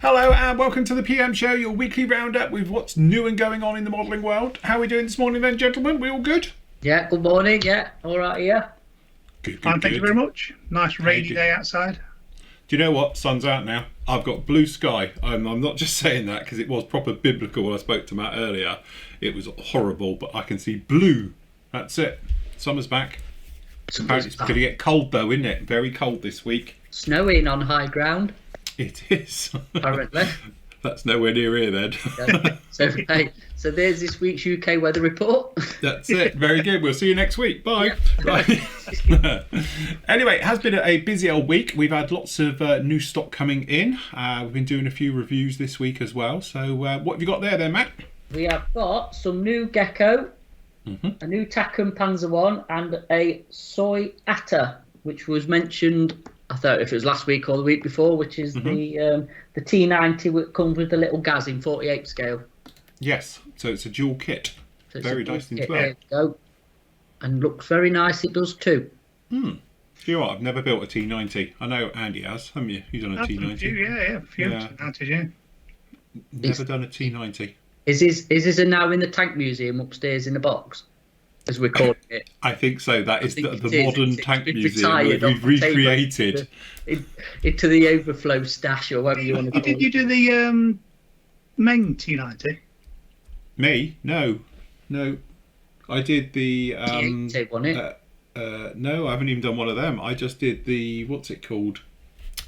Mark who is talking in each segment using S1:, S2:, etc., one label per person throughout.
S1: Hello and welcome to the PM Show, your weekly roundup with what's new and going on in the modelling world. How are we doing this morning then, gentlemen? We all good?
S2: Yeah, good morning. Yeah, all right, yeah.
S1: Good.
S3: Fine, thank you very much. Nice rainy day outside.
S1: Do you know what? Sun's out now. I've got blue sky. I'm not just saying that because it was proper biblical when I spoke to Matt earlier. It was horrible, but I can see blue. That's it. Summer's back. Apparently it's going to get cold though, isn't it? Very cold this week.
S2: Snowing on high ground.
S1: It is.
S2: Apparently.
S1: That's nowhere near here then.
S2: So there's this week's UK weather report.
S1: That's it. Very good. We'll see you next week. Bye.
S2: Yeah.
S1: Right. Anyway, it has been a busy old week. We've had lots of new stock coming in. We've been doing a few reviews this week as well. So what have you got there then, Matt?
S2: We have got some new Gecko, a new Taken Panzer 1 and a Soy Atta, which was mentioned, I thought if it was last week or the week before, which is the T90 that comes with the little gas in 48 scale.
S1: Yes, so it's a dual kit.
S2: So
S1: very nice as well.
S2: There you go. And looks very nice, it does too.
S1: Do you know what? I've never built a T90. I know Andy has, haven't you? He's done a T90.
S3: A few T90s, yeah.
S1: Never done a T90.
S2: Is this now in the tank museum upstairs in the box? As we're calling it.
S1: I think so. That is the modern tank
S2: It's
S1: museum we've recreated.
S2: Into the overflow stash or whatever you want to call it.
S3: Did you do the main T90?
S1: Me? No. I did the
S2: T80, wasn't it?
S1: no, I haven't even done one of them. I just did the, what's it called?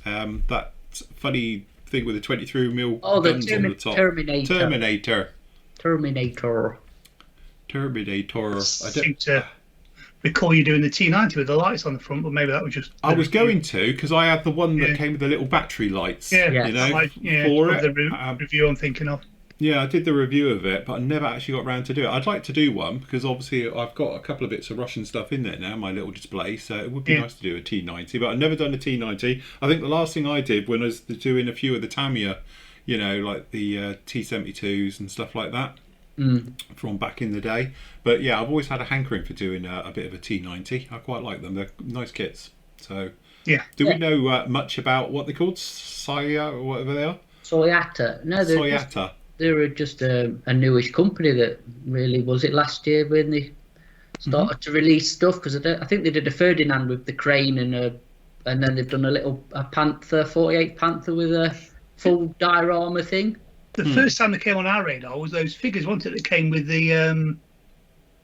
S1: That funny thing with the 23mm guns on the top.
S2: Terminator.
S1: I
S3: seem to recall you doing the T90 with the lights on the front, but maybe that was just...
S1: I was going to, because I had the one that came with the little battery lights.
S3: Yeah,
S1: you know,
S3: for it. The review I'm thinking of.
S1: Yeah, I did the review of it, but I never actually got around to do it. I'd like to do one, because obviously I've got a couple of bits of Russian stuff in there now, my little display, so it would be nice to do a T90, but I've never done a T90. I think the last thing I did when I was doing a few of the Tamiya, you know, like the T72s and stuff like that, from back in the day. But yeah, I've always had a hankering for doing a bit of a T90. I quite like them. They're nice kits. So do we know much about what they're called? Saya or whatever they are?
S2: Soy Atta. No, they're just a newish company that really, was it last year when they started to release stuff? Because I think they did a Ferdinand with the crane and then they've done a Panther, 48 Panther with a full diorama thing.
S3: The first time they came on our radar was those figures, wasn't it, that came with the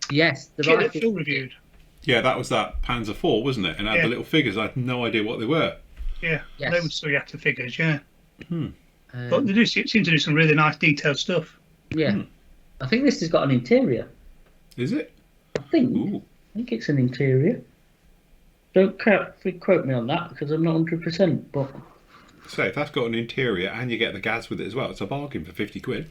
S2: the
S3: kit that Phil reviewed.
S1: Yeah, that was that Panzer 4, wasn't it? And it had the little figures. I had no idea what they were.
S3: Yeah,
S2: yes.
S3: They were Soyata figures, but they do seem to do some really nice detailed stuff.
S2: Yeah. I think this has got an interior.
S1: Is it?
S2: I think it's an interior. Don't quote me on that because I'm not 100%, but...
S1: So if that's got an interior and you get the gas with it as well, it's a bargain for 50 quid.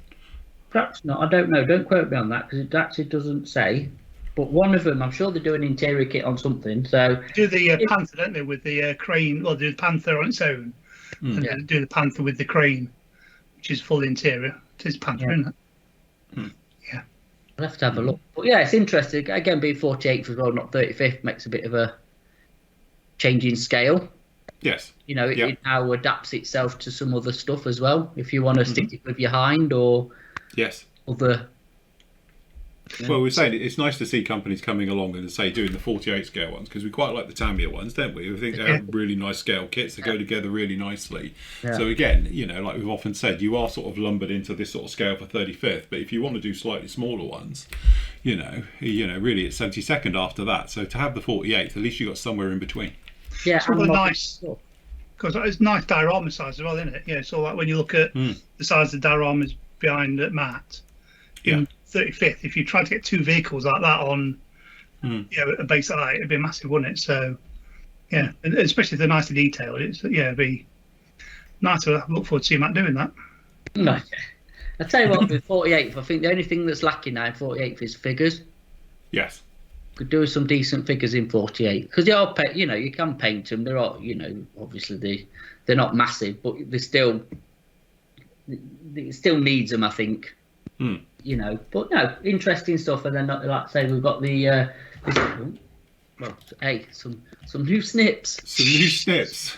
S2: Perhaps not. I don't know. Don't quote me on that because it actually doesn't say. But one of them, I'm sure they do an interior kit on something. So
S3: they do the Panther, don't they, with the crane? Well, they do the Panther on its own, and then do the Panther with the crane, which is full interior. It is Panther, isn't it? Yeah.
S2: I'll have to have a look. But yeah, it's interesting. Again, being 48th as well, not 35th, makes a bit of a change in scale.
S1: Yes.
S2: You know, it now adapts itself to some other stuff as well. If you want to stick it with your hind or other.
S1: Well, we're saying it's nice to see companies coming along and say doing the 48 scale ones because we quite like the Tamiya ones, don't we? We think they're really nice scale kits that go together really nicely. Yeah. So again, you know, like we've often said, you are sort of lumbered into this sort of scale for 35th, but if you want to do slightly smaller ones, you know, really it's 72nd after that. So to have the 48th, at least you got somewhere in between.
S3: Yeah, it's really nice because it's nice diorama size as well, isn't it? Yeah, so like when you look at the size of the dioramas behind Matt in 35th, if you tried to get two vehicles like that on a base height, it'd be massive, wouldn't it? So and especially if they're nicely detailed, it'd be nice to look forward to seeing Matt doing that.
S2: No, I tell you what, with 48th, I think the only thing that's lacking now in 48th is figures.
S1: Yes.
S2: Could do some decent figures in 48 because they are, you know, you can paint them. They're all, you know, obviously they're not massive, but it still needs them, I think. You know, but no, interesting stuff. And then, like I say, we've got the some new snips.
S1: Some new snips.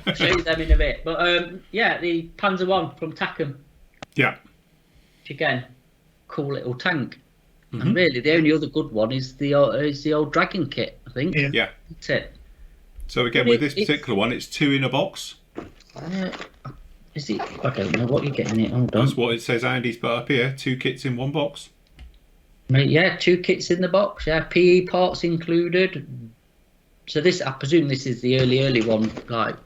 S2: I'll show you them in a bit. But yeah, the Panzer 1 from Takum.
S1: Yeah.
S2: Which again, cool little tank. And really, the only other good one is the old Dragon kit, I think.
S1: Yeah.
S2: That's it.
S1: So again, with this particular one, it's 2 in a box.
S2: Is it? I don't know what you're getting it. Hold on.
S1: That's what it says. Andy's put up here. 2 kits in 1 box.
S2: Yeah, 2 kits in the box. Yeah, PE parts included. So this, I presume, this is the early one. Like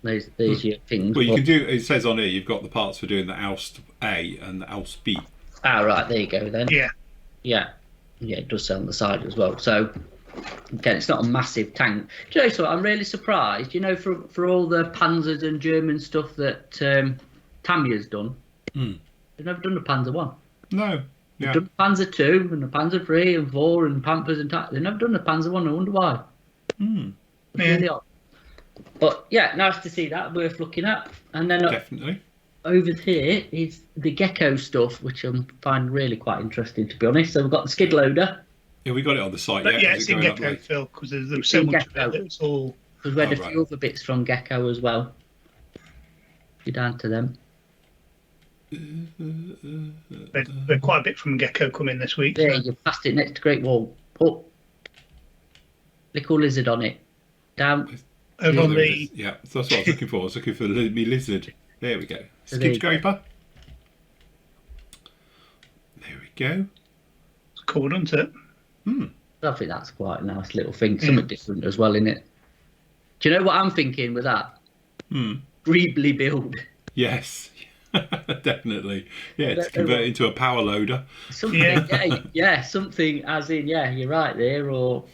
S2: there's your things.
S1: Well, you can do. It says on here you've got the parts for doing the Oust A and the Oust B.
S2: Ah, right. There you go then.
S3: Yeah.
S2: Yeah, it does say on the side as well. So, again, it's not a massive tank. Do you know what? I'm really surprised. You know, for all the Panzers and German stuff that Tamiya's done, they've never done the Panzer 1.
S1: No.
S2: They've done the Panzer 2 and the Panzer 3 and 4 and Pampers and they've never done the Panzer 1. I wonder why. It's really odd. But, yeah, nice to see that. Worth looking at. And then
S1: definitely.
S2: Over here is the Gecko stuff, which I find really quite interesting, to be honest. So we've got the skid loader.
S1: Yeah, we got it on the site.
S3: But yeah, it's in Gecko, Phil, because there's so much of it. It's all.
S2: Because we had a few other bits from Gecko as well. If you're down to them.
S3: There's quite a bit from Gecko coming this week.
S2: There, you passed it next to Great Wall. Up. Little lizard on it. Down.
S3: Over on the.
S1: Yeah, that's what I was looking for. I was looking for the lizard. There we go. Skid scraper. There we go.
S3: It's cool, isn't it?
S2: I think that's quite a nice little thing. Something different as well, innit? Do you know what I'm thinking with that? Greebly build.
S1: Yes. Definitely. Yeah, to convert it into a power loader.
S2: Something, yeah, something as in, yeah, you're right there, or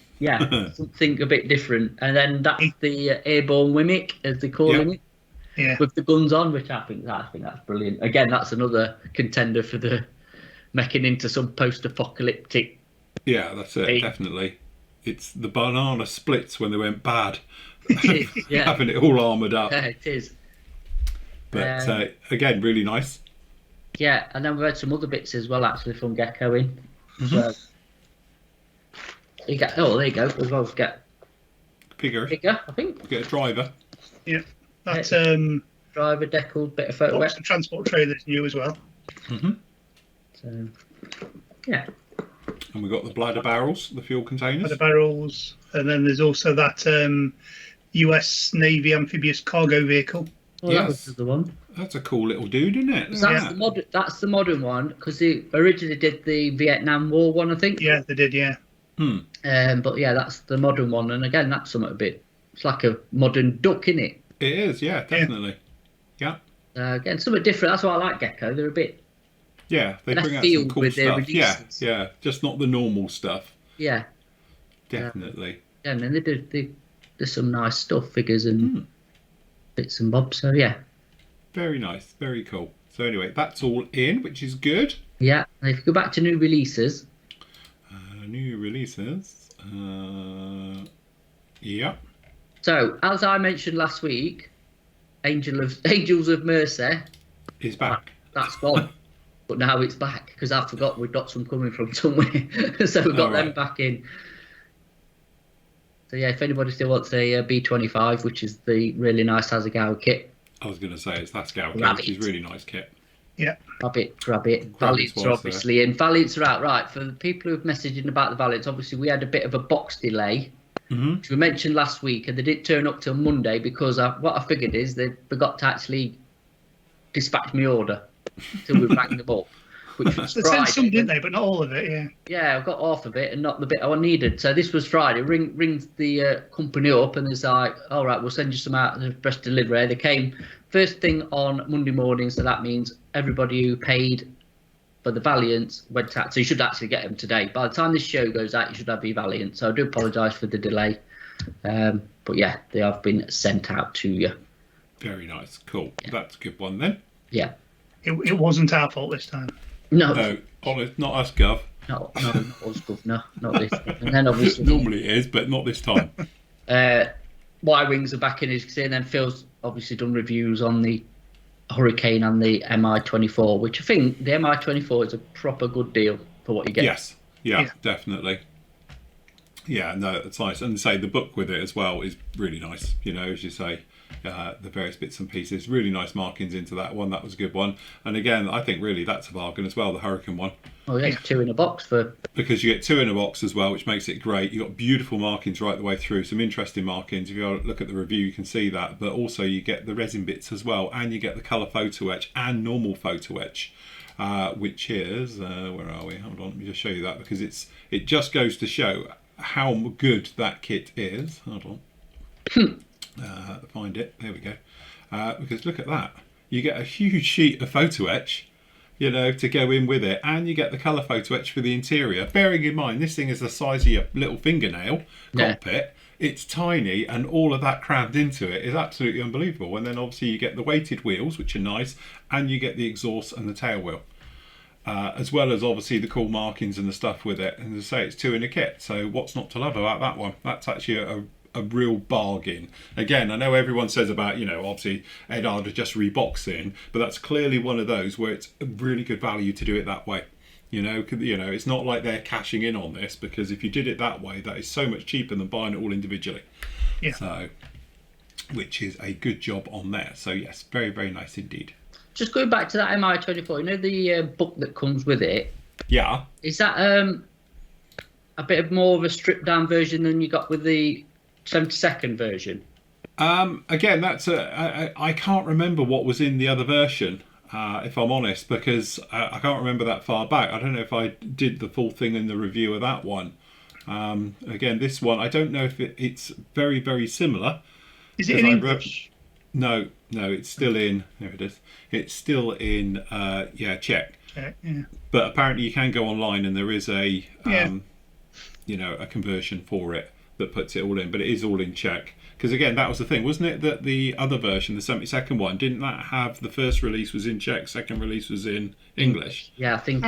S2: something a bit different. And then that's the airborne Wimmick, as they call it.
S3: Yeah.
S2: With the guns on, which I think that's brilliant. Again, that's another contender for the making into some post-apocalyptic.
S1: Yeah, that's it. Definitely. It's the banana splits when they went bad. Having it all armoured up.
S2: Yeah, it is.
S1: But again, really nice.
S2: Yeah, and then we've had some other bits as well, actually, from Gecko in. So you get, there you go. As well as get
S1: Figure,
S2: I think.
S1: Get a driver.
S3: Yeah. That's
S2: driver, Deckle, bit of photo.
S3: The transport trailer's new as well.
S2: So, yeah.
S1: And we've got the bladder barrels, the fuel containers.
S3: Bladder barrels, and then there's also that US Navy amphibious cargo vehicle.
S2: Oh, that was the one.
S1: That's a cool little dude, isn't it?
S2: That's the modern one, because they originally did the Vietnam War one, I think.
S3: Yeah, they did, yeah.
S2: But yeah, that's the modern one, and again, that's something a bit. It's like a modern duck, isn't it?
S1: It is, yeah, definitely. Yeah.
S2: Again, something different. That's why I like Gecko. They're a bit.
S1: Yeah, they bring out some cool stuff. Yeah, just not the normal stuff.
S2: Yeah.
S1: Definitely.
S2: Yeah, and then they do there's some nice stuff, figures and bits and bobs. So yeah.
S1: Very nice, very cool. So anyway, that's all in, which is good.
S2: Yeah, and if you go back to new releases.
S1: Yeah.
S2: So, as I mentioned last week, Angels of Mercy
S1: is back.
S2: That's gone. But now it's back, because I forgot we've got some coming from somewhere. So we've got them back in. So yeah, if anybody still wants a B25, which is the really nice Hasegawa kit.
S1: I was going to say, it's Hasegawa kit, which is really nice kit.
S3: Yeah.
S2: Grab it. Valiants are obviously in. Valiants are out. Right, for the people who've messaged in about the Valiants, obviously we had a bit of a box delay, which we mentioned last week, and they didn't turn up till Monday because what I figured is they forgot to actually dispatch me order till we rang them up. Which was Friday.
S3: They sent some, didn't they? But not all of it, yeah.
S2: Yeah, I've got half of it and not the bit I needed. So this was Friday. Rings the company up and it's like, all right, we'll send you some out of the press delivery. They came first thing on Monday morning, so that means everybody who paid for the Valiants went out. So you should actually get them today. By the time this show goes out, you should have your Valiant. So I do apologise for the delay. But yeah, they have been sent out to you.
S1: Very nice. Cool. Yeah. That's a good one then.
S2: Yeah.
S3: It wasn't our fault this time.
S1: No, honest, not us, Gov.
S2: No, not us, Gov. No, not this. And then obviously
S1: normally it is, but not this time.
S2: Y-wings are back in his scene, and then Phil's obviously done reviews on the Hurricane and the Mi-24, which I think the Mi-24 is a proper good deal for what you get.
S1: Yes, yeah, definitely. Yeah, no, it's nice. And say the book with it as well is really nice, you know, as you say. the various bits and pieces. Really nice markings into that one. That was a good one. And again, I think really that's a bargain as well, the Hurricane one.
S2: Oh yeah, 2 in a box for...
S1: Because you get 2 in a box as well, which makes it great. You've got beautiful markings right the way through, some interesting markings. If you look at the review, you can see that. But also you get the resin bits as well, and you get the colour photo etch and normal photo etch, which is, where are we? Hold on, let me just show you that, because it just goes to show how good that kit is. Hold on. Find it. There we go. Because look at that. You get a huge sheet of photo etch, you know, to go in with it, and you get the colour photo etch for the interior. Bearing in mind, this thing is the size of your little fingernail cockpit. It's tiny, and all of that crammed into it is absolutely unbelievable. And then obviously you get the weighted wheels, which are nice, and you get the exhaust and the tail wheel. As well as obviously the cool markings and the stuff with it. And as I say, it's 2 in a kit. So what's not to love about that one? That's actually a real bargain. Again, I know everyone says about, you know, obviously Edard are just reboxing, but that's clearly one of those where it's a really good value to do it that way. You know, it's not like they're cashing in on this, because if you did it that way, that is so much cheaper than buying it all individually.
S3: Yeah.
S1: So, which is a good job on there. So yes, very, very nice indeed.
S2: Just going back to that MI24, you know the book that comes with it?
S1: Yeah.
S2: Is that a bit of more of a stripped down version than you got with the 72nd version?
S1: Again, that's I can't remember what was in the other version, if I'm honest, because I can't remember that far back. I don't know if I did the full thing in the review of that one. Again, this one, I don't know if it's very, very similar.
S3: Is it in English?
S1: No, it's still in. There it is. It's still in. Czech.
S3: Yeah.
S1: But apparently, you can go online, and there is a, you know, a conversion for it that puts it all in. But it is all in Czech. Because again, that was the thing, wasn't it? That the other version, the 72nd one, didn't that have the first release was in Czech, second release was in English?
S2: Yeah, I think.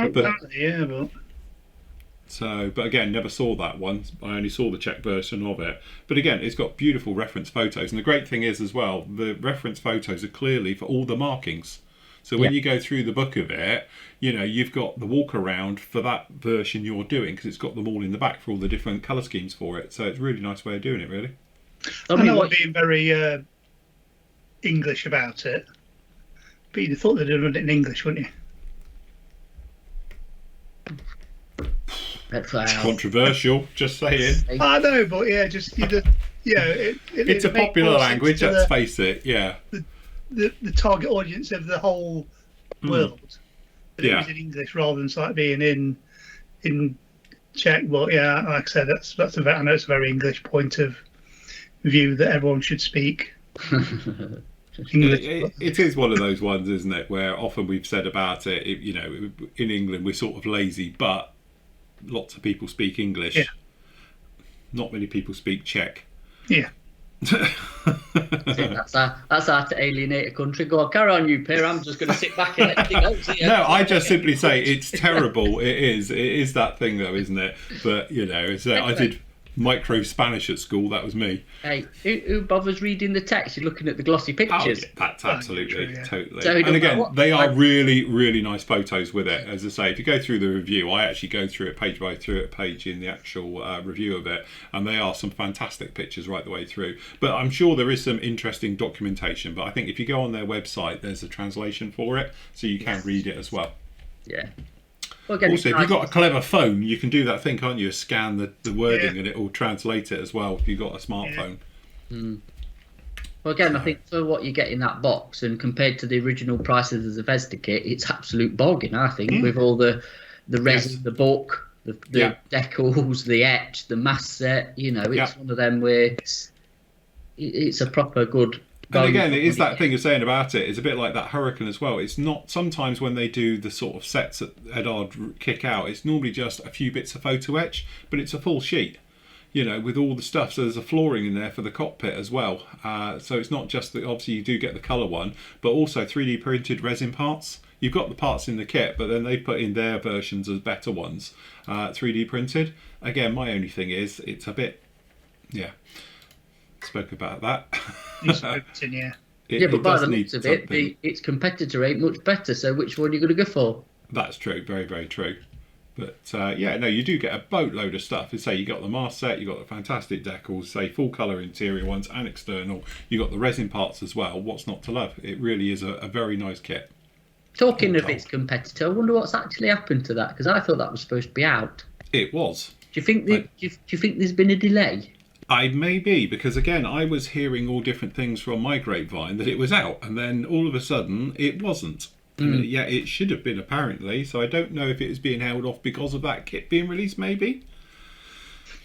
S1: But again, never saw that one. I only saw the Czech version of it. But again, it's got beautiful reference photos. And the great thing is as well, the reference photos are clearly for all the markings. So when you go through the book of it, you know, you've got the walk around for that version you're doing, because it's got them all in the back for all the different colour schemes for it. So it's a really nice way of doing it, really.
S3: I know I'm being very English about it. But you'd have thought they'd have done it in English, wouldn't you?
S2: That's
S1: controversial, just saying.
S3: I know, but it's
S1: a popular language, let's face it. Yeah,
S3: the target audience of the whole world. But it was in English rather than like being in Czech. But yeah, like I said, I know it's a very English point of view that everyone should speak English.
S1: It is one of those ones, isn't it, where often we've said about it, you know, in England we're sort of lazy, but lots of people speak English.
S3: Yeah.
S1: Not many people speak Czech.
S3: Yeah.
S2: That's how to alienate a country. Go on, carry on, you pair. I'm just going to sit back and let you go.
S1: No, I just simply say it's terrible. It is that thing, though, isn't it? But you know, I did micro Spanish at school. That was me.
S2: Hey, who bothers reading the text? You're looking at the glossy pictures.
S1: Oh, that's absolutely, totally.
S2: So
S1: and again, they are really, really nice photos with it. As I say, if you go through the review, I actually go through it page by page in the actual review of it, and they are some fantastic pictures right the way through. But I'm sure there is some interesting documentation. But I think if you go on their website, there's a translation for it, so you can read it as well.
S2: Yeah. Well, again,
S1: also, if you've got a clever phone, you can do that thing, can't you? Scan the wording and it will translate it as well if you've got a smartphone.
S2: Yeah. Well, again, I think for what you get in that box and compared to the original prices of the Vesta kit, it's absolute bargain, I think, with all the resin, the book, the decals, the etch, the mask set. You know, it's one of them where it's a proper good...
S1: And again, it is that thing you're saying about it. It's a bit like that Hurricane as well. It's not, sometimes when they do the sort of sets that Edard kick out, it's normally just a few bits of photo etch, but it's a full sheet, you know, with all the stuff. So there's a flooring in there for the cockpit as well. So it's not just that, obviously you do get the colour one, but also 3D printed resin parts. You've got the parts in the kit, but then they put in their versions as better ones, 3D printed. Again, my only thing is, it's a bit, spoke about that.
S3: But
S2: by the looks of it, its competitor ain't much better. So which one are you going to go for?
S1: That's true. Very, very true. But yeah, no, you do get a boatload of stuff. Say you got the mast set, you got the fantastic decals, say full colour interior ones and external. You got the resin parts as well. What's not to love? It really is a very nice kit.
S2: Talking of its competitor, I wonder what's actually happened to that, because I thought that was supposed to be out.
S1: It was.
S2: Do you think do you think there's been a delay?
S1: I may be, because again, I was hearing all different things from my grapevine that it was out, and then all of a sudden it wasn't. Yeah, it should have been apparently. So I don't know if it was being held off because of that kit being released. Maybe.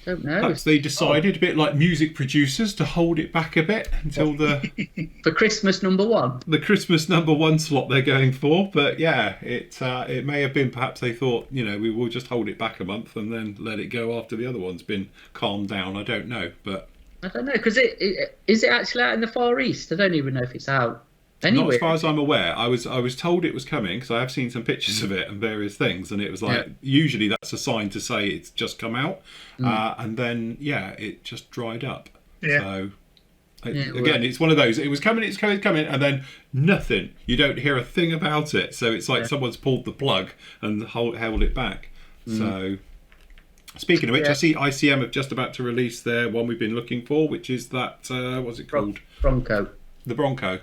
S2: Don't know.
S1: Perhaps they decided, a bit like music producers, to hold it back a bit until
S2: for Christmas #1.
S1: The Christmas #1 slot they're going for. But yeah, it may have been. Perhaps they thought, we will just hold it back a month and then let it go after the other one's been calmed down. I don't know, but
S2: I don't know, because is it actually out in the Far East? I don't even know if it's out. Anyway,
S1: not as far as I'm aware. I was told it was coming because I have seen some pictures of it and various things, and it was like usually that's a sign to say it's just come out, and then it just dried up. Yeah. So again, it's one of those. It was coming, it's coming, and then nothing. You don't hear a thing about it. So it's like someone's pulled the plug and held it back. So. Speaking of which, I see ICM have just about to release their one we've been looking for, which is that what's it called?
S2: Bronco.
S1: The Bronco.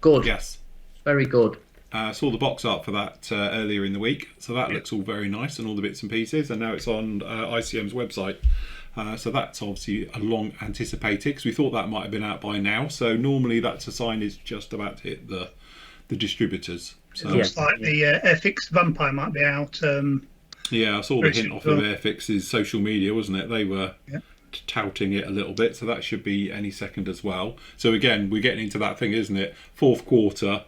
S2: Good.
S1: Yes.
S2: Very good.
S1: Saw the box art for that earlier in the week, so that looks all very nice and all the bits and pieces, and now it's on ICM's website. So that's obviously a long anticipated, because we thought that might have been out by now. So normally that's a sign it's just about to hit the distributors. So,
S3: it looks like the Airfix Vampire might be out.
S1: I saw the hint off of Airfix's social media, wasn't it? They were touting it a little bit, so that should be any second as well. So again, we're getting into that thing, isn't it? Fourth quarter,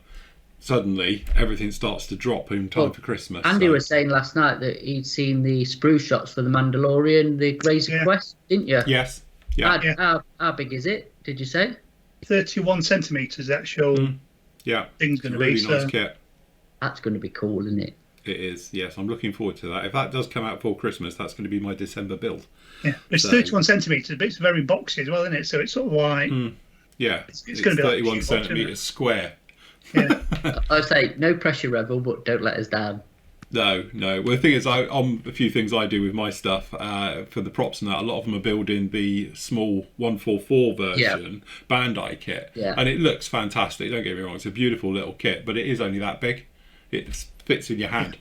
S1: suddenly everything starts to drop in time for Christmas.
S2: Andy was saying last night that he'd seen the sprue shots for the Mandalorian, the Razor Quest, didn't you?
S1: Yes.
S2: How big is it, did you say?
S3: 31 centimetres, the actual thing's going to
S1: really
S3: be.
S1: Nice kit.
S2: That's going to be cool, isn't it?
S1: It is, yes. I'm looking forward to that. If that does come out for Christmas, that's going to be my December build.
S3: Yeah, it's 31 centimetres, but it's very boxy as well, isn't it? So it's sort of like... it's going to be
S1: 31
S3: like
S1: centimetres square.
S3: Yeah.
S2: I say, no pressure, Revel, but don't let us down.
S1: No. Well, the thing is, on a few things I do with my stuff, for the props and that, a lot of them are building the small 144 version Bandai kit. Yeah. And it looks fantastic, don't get me wrong. It's a beautiful little kit, but it is only that big. It fits in your hand.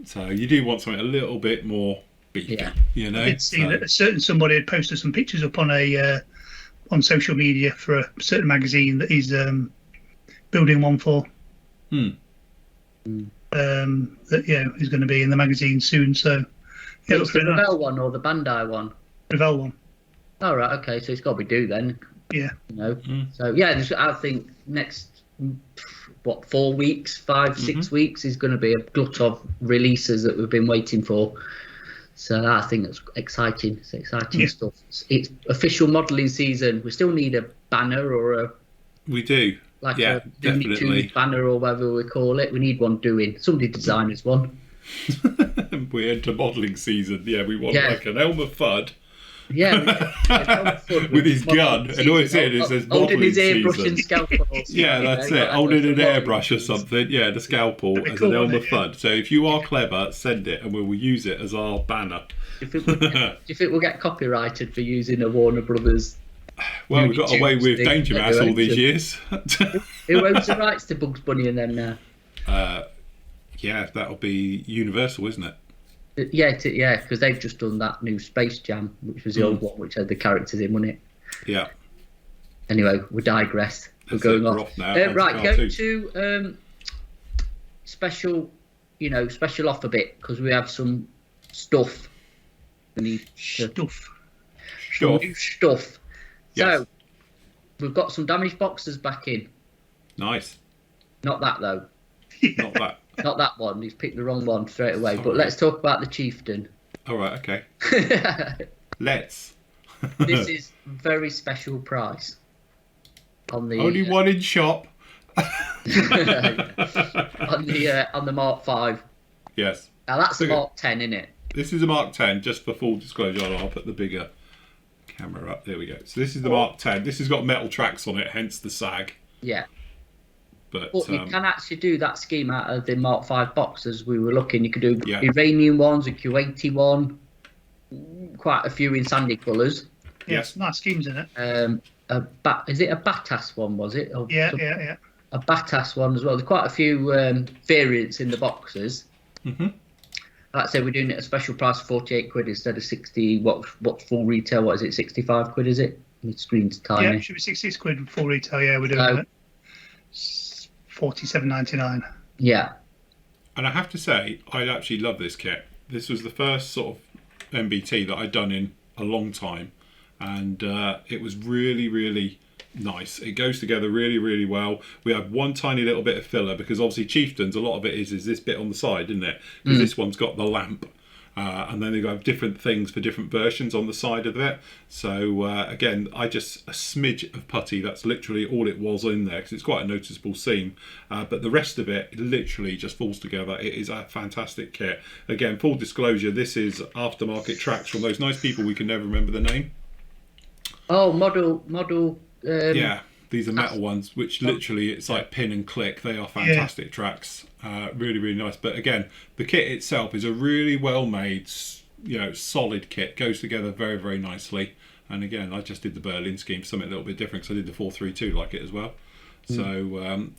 S1: So you do want something a little bit more beefy,
S3: I did see that somebody had posted some pictures up on on social media for a certain magazine that he's building one for. That he's going to be in the magazine soon. So
S2: it's the Revell one or the Bandai one?
S3: Revell one.
S2: All right, okay, so it's got to be due then.
S3: Yeah.
S2: So I think next 4 weeks, 5, 6 weeks is going to be a glut of releases that we've been waiting for. So I think that's exciting. It's exciting stuff. It's official modelling season. We still need a banner or a...
S1: We do.
S2: Like a Looney Tunes banner or whatever we call it. We need one doing. Somebody design us one.
S1: We enter modelling season. Yeah, we want like an Elmer Fudd.
S2: Yeah,
S1: with his gun, and all it says
S2: holding his airbrush
S1: season.
S2: and scalpel.
S1: That's it. Holding an airbrush or something. Yeah, the scalpel as an Elmer Fudd. So if you are clever, send it, and we will use it as our banner.
S2: Do you think we'll get copyrighted for using a Warner Brothers?
S1: Well, we've got away with Danger Mouse all these years.
S2: Who owns the rights to Bugs Bunny and them now?
S1: That'll be Universal, isn't it?
S2: Yeah, because they've just done that new Space Jam, which was the old one, which had the characters in, wasn't it?
S1: Yeah.
S2: Anyway, we digress. We're going off now. Right, go to special offer bit, because we have some stuff. We need
S3: stuff.
S2: New stuff.
S1: Yes.
S2: So we've got some damaged boxes back in.
S1: Nice.
S2: Not that though.
S1: Not that.
S2: Not that one. He's picked the wrong one straight away. Sorry. But let's talk about the Chieftain.
S1: All right. Okay. Let's.
S2: This is very special price.
S1: Only one in shop.
S2: on the Mark 5.
S1: Yes.
S2: Now that's a Mark 10, isn't it?
S1: This is a Mark 10. Just for full disclosure, I'll put the bigger camera up. There we go. So this is the Mark 10. This has got metal tracks on it, hence the sag.
S2: Yeah.
S1: But
S2: you can actually do that scheme out of the Mark 5 box as we were looking. You could do Iranian ones, a Q80 one, quite a few in sandy colours.
S3: Yes, nice schemes in it.
S2: Is it a Batas one, was it?
S3: Yeah.
S2: A Batas one as well. There's quite a few variants in the boxes.
S1: Mm-hmm.
S2: Like I said, we're doing it at a special price of 48 quid instead of 60. What's full retail? What is it? 65 quid, is it? The screen's tiny.
S3: Yeah, it should be 66 quid full retail. Yeah, we're doing it. 47.99.
S2: Yeah.
S1: And I have to say, I actually love this kit. This was the first sort of MBT that I'd done in a long time, and it was really, really nice. It goes together really, really well. We have one tiny little bit of filler because obviously Chieftains, a lot of it is this bit on the side, isn't it? Because this one's got the lamp. And then they've got different things for different versions on the side of it. So again, a smidge of putty, that's literally all it was in there, because it's quite a noticeable seam. But the rest of it literally just falls together. It is a fantastic kit. Again, full disclosure, this is aftermarket tracks from those nice people we can never remember the name.
S2: Oh, model.
S1: Yeah. These are metal ones, which literally it's like pin and click. They are fantastic tracks, really, really nice. But again, the kit itself is a really well made, solid kit. Goes together very, very nicely. And again, I just did the Berlin scheme, something a little bit different. So I did the 432 like it as well. So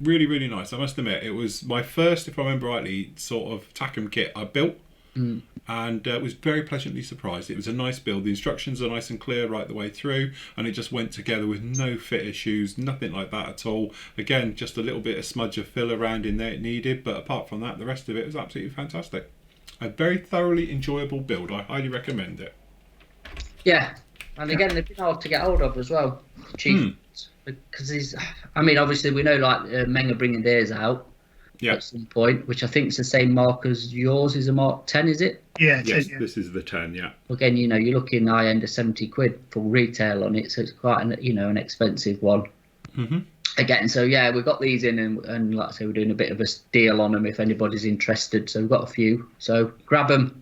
S1: really, really nice. I must admit, it was my first, if I remember rightly, sort of Takom kit I built. And was very pleasantly surprised. It was a nice build. The instructions are nice and clear right the way through, and it just went together with no fit issues, nothing like that at all. Again, just a little bit of smudge of fill around in there it needed, but apart from that, the rest of it was absolutely fantastic. A very thoroughly enjoyable build. I highly recommend it.
S2: Yeah, and again, they've been hard to get hold of as well, Chiefs, because obviously we know Meng are bringing theirs out. At some point, which I think is the same mark as yours. Is a Mark 10, is it?
S3: Yeah,
S1: yes, this is the 10, yeah.
S2: Again, you're looking high end of 70 quid for retail on it, so it's quite an expensive one.
S1: Mm-hmm.
S2: Again, so yeah, we've got these in, and like I say, we're doing a bit of a deal on them if anybody's interested. So we've got a few, so grab them.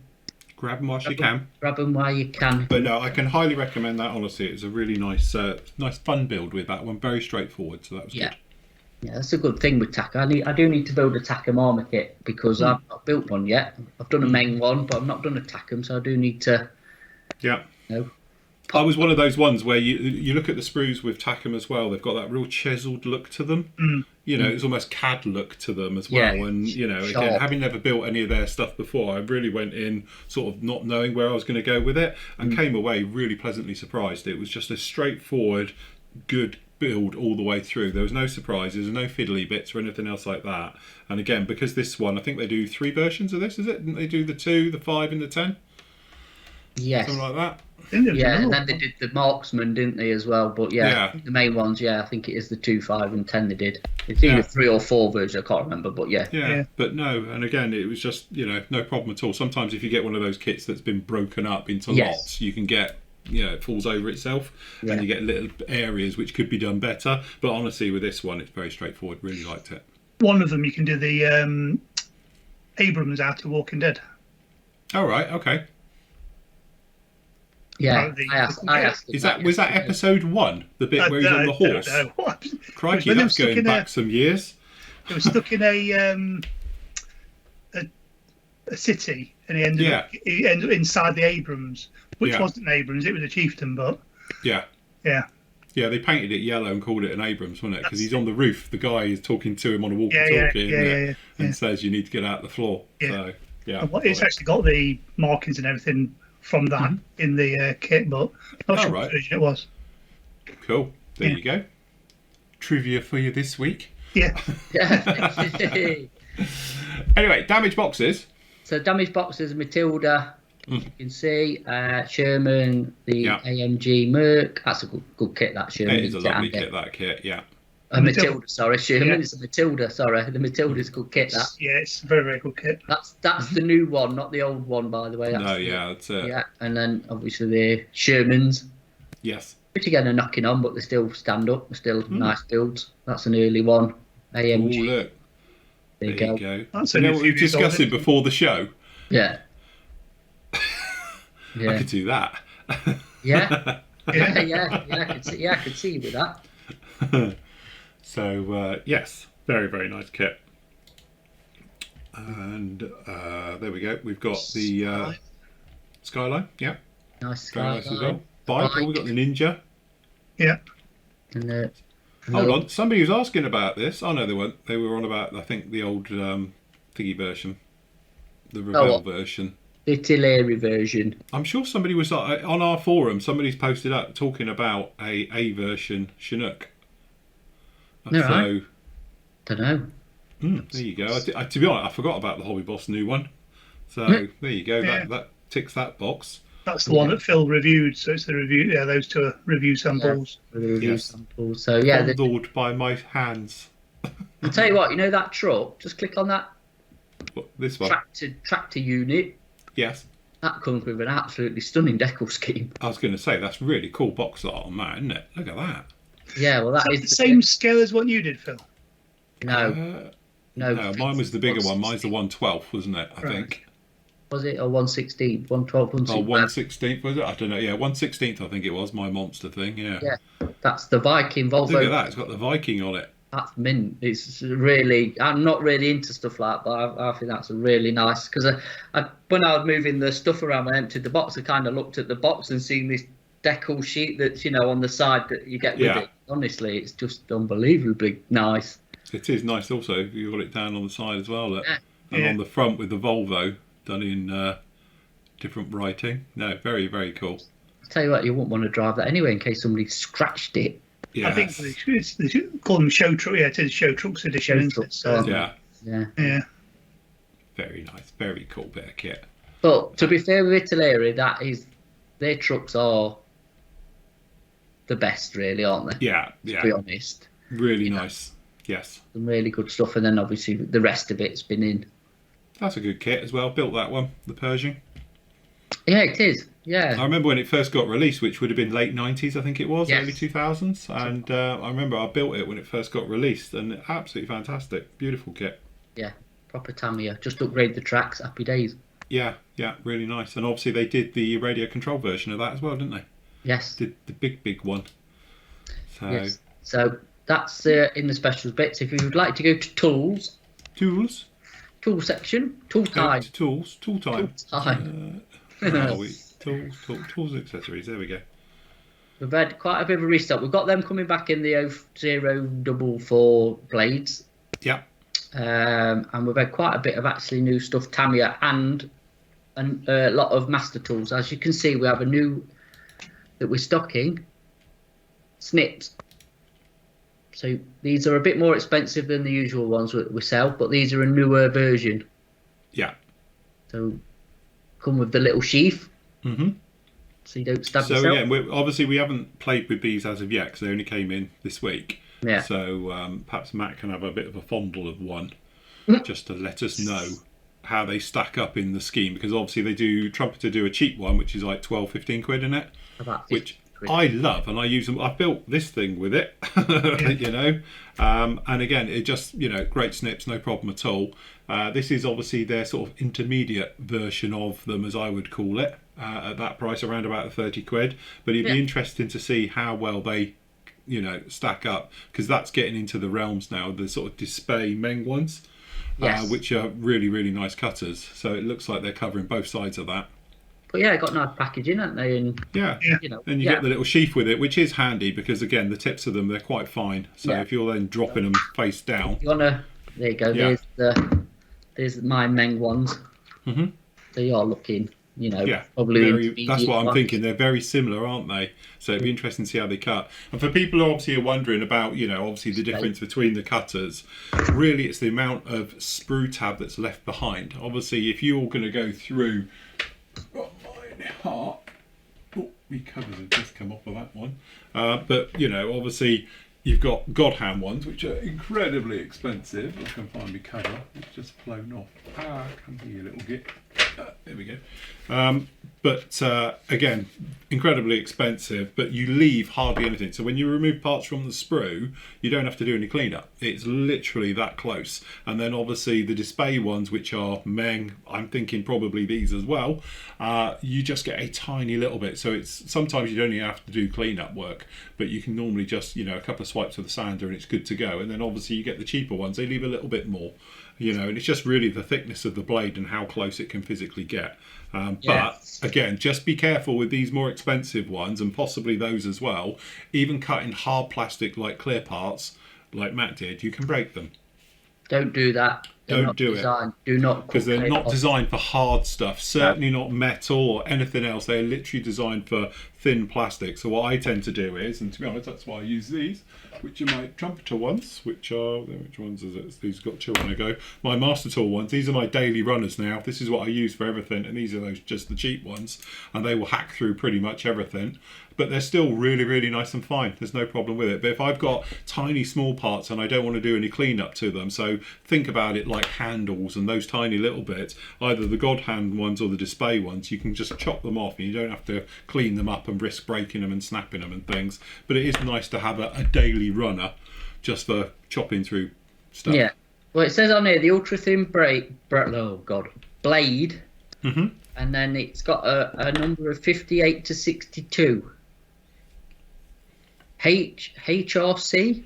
S1: Grab them whilst you can.
S2: Grab them while you can.
S1: But no, I can highly recommend that, honestly. It's a really nice fun build with that one. Very straightforward, so that was good.
S2: Yeah, that's a good thing with Takom. I do need to build a Takom armour kit because I've not built one yet. I've done a Meng one, but I've not done a Takom, so I do need to.
S1: Yeah. I was one of those ones where you look at the sprues with Takom as well. They've got that real chiseled look to them. It's almost CAD look to them as well.
S2: Yeah,
S1: and again, having never built any of their stuff before, I really went in sort of not knowing where I was going to go with it, and came away really pleasantly surprised. It was just a straightforward, good build all the way through. There was no surprises, no fiddly bits or anything else like that. And again, because this one, I think they do 3 versions of this, is it? Didn't they do the 2, the 5 and the 10?
S2: Yes.
S1: Something like that?
S2: Yeah, and then they did the Marksman, didn't they, as well? But the main ones, I think it is the 2, 5 and 10 they did. It's either 3 or 4 versions, I can't remember, but yeah.
S1: But no, and again, it was just, no problem at all. Sometimes if you get one of those kits that's been broken up into lots, you can get it falls over itself, and you get little areas which could be done better. But honestly, with this one, it's very straightforward. Really liked it.
S3: One of them, you can do the Abrams out of Walking Dead.
S1: Oh, right, okay.
S2: Yeah, I asked.
S1: Was that episode 1, the bit where he's on the horse?
S3: No.
S1: Crikey, that's going back some years.
S3: It was stuck in a city, and he ended up inside the Abrams, which wasn't an Abrams, it was a Chieftain, but yeah,
S1: they painted it yellow and called it an Abrams, wasn't it? Because he's on the roof. The guy is talking to him on a walkie-talkie, and says you need to get out the floor. So
S3: it's actually got the markings and everything from that in the kit, but I'm not sure what version it was.
S1: Cool. There you go. Trivia for you this week.
S3: Yeah.
S1: Anyway, damaged boxes.
S2: So damaged boxes, Matilda, as you can see, Sherman, the AMG Merc. That's a good kit, that Sherman.
S1: It is a lovely kit, that kit, yeah.
S2: Matilda, sorry, Sherman. It's a Matilda, sorry. The Matilda's a good kit, that.
S3: Yeah, it's a very, very good kit.
S2: That's the new one, not the old one, by the way.
S1: That's it.
S2: Yeah, and then obviously the Shermans.
S1: Yes.
S2: Which again are knocking on, but they still stand up. They're still nice builds. That's an early one. AMG.
S1: Oh, look.
S2: There you go.
S3: That's
S1: what we were discussing before the show?
S2: Yeah.
S1: I could do that.
S2: Yeah. I could see you with that.
S1: So yes, very, very nice kit. And there we go. We've got the Skyline. Yeah,
S2: Nice
S1: very
S2: Skyline.
S1: nice as well. Bike. Oh, we've got the Ninja.
S3: Yeah.
S2: And
S1: hold on, somebody was asking about this. Oh no, they weren't. They were on about, I think, the old thingy version, the Revell version.
S2: The Tillery version.
S1: I'm sure somebody was on our forum. Somebody's posted up talking about a version Chinook.
S2: No, I don't know.
S1: There you go. To be honest, I forgot about the Hobby Boss new one. So there you go.
S3: Yeah.
S1: That ticks that box.
S3: That's the one that Phil reviewed. So it's the review. Yeah, those two are review samples.
S2: Yeah, the review samples. So yeah,
S1: fondled by my hands.
S2: I'll tell you what. You know that truck? Just click on that.
S1: What, this one?
S2: Tractor unit.
S1: Yes.
S2: That comes with an absolutely stunning Deckle scheme.
S1: I was going to say that's really cool box art on that, isn't it? Look at that.
S2: Yeah, well, that is
S3: the same scale as what you did, Phil.
S2: No,
S1: mine was the bigger one. Mine's the 1/12, wasn't it? I think.
S2: Was it a 1/16, 1/12, 1/16?
S1: Oh, 1/16 was it? I don't know. Yeah, 1/16 I think it was, my monster thing. Yeah.
S2: Yeah, that's the Viking Volvo.
S1: Look at that. It's got the Viking on it.
S2: That's mint. It's really. I'm not really into stuff like that, but I think that's a really nice. Because when I was moving the stuff around, when I emptied the box, I kind of looked at the box and seen this Deckle sheet that's on the side that you get with it. Honestly, it's just unbelievably nice.
S1: It is nice. Also, you've got it down on the side as well. And on the front with the Volvo done in different writing. No, very, very cool.
S2: I'll tell you what, you wouldn't want to drive that anyway in case somebody scratched it.
S1: Yeah,
S3: I think they should call them show truck. Yeah, it is show trucks edition.
S2: Yeah.
S1: Very nice, very cool bit of kit.
S2: But to be fair with Italeri, their trucks are the best, really, aren't they?
S1: Yeah.
S2: To be honest.
S1: Really nice. Yes.
S2: Some really good stuff, and then obviously the rest of it's been in.
S1: That's a good kit as well. Built that one, the Pershing.
S2: Yeah, it is. Yeah.
S1: I remember when it first got released, which would have been late 90s, I think it was,
S2: yes.
S1: early 2000s. And I remember I built it when it first got released, and absolutely fantastic. Beautiful kit.
S2: Yeah, proper Tamiya. Just upgrade the tracks, happy days.
S1: Yeah, really nice. And obviously they did the radio control version of that as well, didn't they?
S2: Yes.
S1: Did the big one. So,
S2: yes. So that's in the specials bits. If you would like to go to tools. Tool section. Tool time.
S1: Tool time. Where are we? Tools and accessories. There we go.
S2: We've had quite a bit of a restock. We've got them coming back in the 044 blades.
S1: Yeah.
S2: And we've had quite a bit of actually new stuff, Tamiya, and a lot of master tools. As you can see, we have a new that we're stocking. Snips. So these are a bit more expensive than the usual ones that we sell, but these are a newer version.
S1: Yeah.
S2: So come with the little sheath.
S1: Mm-hmm.
S2: So you don't stab
S1: so
S2: yourself.
S1: Yeah, obviously we haven't played with these as of yet because they only came in this week.
S2: Yeah.
S1: So perhaps Matt can have a bit of a fondle of one just to let us know how they stack up in the scheme, because obviously they do Trumpet do a cheap one which is like 12-15 quid in it, which I love, and I use them. I built this thing with it, and again, it just great snips, no problem at all. This is obviously their sort of intermediate version of them, as I would call it, at that price, around about the 30 quid. But it'd be interesting to see how well they, stack up, because that's getting into the realms now, the sort of display Meng ones, which are really, really nice cutters. So it looks like they're covering both sides of that.
S2: But yeah, got nice packaging, haven't they? And
S1: and you get the little sheath with it, which is handy because again, the tips of them, they're quite fine. So if you're then dropping them face down,
S2: there you go. Yeah. There's my Meng ones.
S1: Mm-hmm.
S2: They are looking, probably.
S1: That's what I'm thinking. They're very similar, aren't they? So it'd be interesting to see how they cut. And for people who obviously are wondering about, obviously the difference between the cutters, really it's the amount of sprue tab that's left behind. Obviously, if you're going to go through. Oh, my covers have just come off of that one. But obviously you've got Godhand ones, which are incredibly expensive. I can find my cover. It's just flown off. Come here, you little git. There we go. But again, incredibly expensive, but you leave hardly anything. So when you remove parts from the sprue, you don't have to do any cleanup. It's literally that close. And then obviously the display ones, which are Meng, I'm thinking probably these as well, you just get a tiny little bit. So it's sometimes you don't even have to do cleanup work, but you can normally just, you know, a couple of swipes with the sander and it's good to go. And then obviously you get the cheaper ones, they leave a little bit more. You know, and it's just really the thickness of the blade and how close it can physically get. But again, just be careful with these more expensive ones and possibly those as well. Even cutting hard plastic like clear parts, like Matt did, you can break them.
S2: Don't do that.
S1: Don't do it.
S2: Do not,
S1: because they're not designed for hard stuff. Certainly not metal or anything else. They're literally designed for thin plastic. So what I tend to do is, and to be honest, that's why I use these, which are my Trumpeter ones, which ones is it? These got two on a go. My Master Tool ones, these are my daily runners now. This is what I use for everything, and these are those just the cheap ones, and they will hack through pretty much everything. But they're still really, really nice and fine. There's no problem with it. But if I've got tiny, small parts and I don't want to do any cleanup to them, so think about it like handles and those tiny little bits, either the God Hand ones or the display ones, you can just chop them off and you don't have to clean them up and risk breaking them and snapping them and things. But it is nice to have a daily runner just for chopping through stuff.
S2: Yeah. Well, it says on here the ultra thin blade, and then it's got a number of 58 to 62. HRC,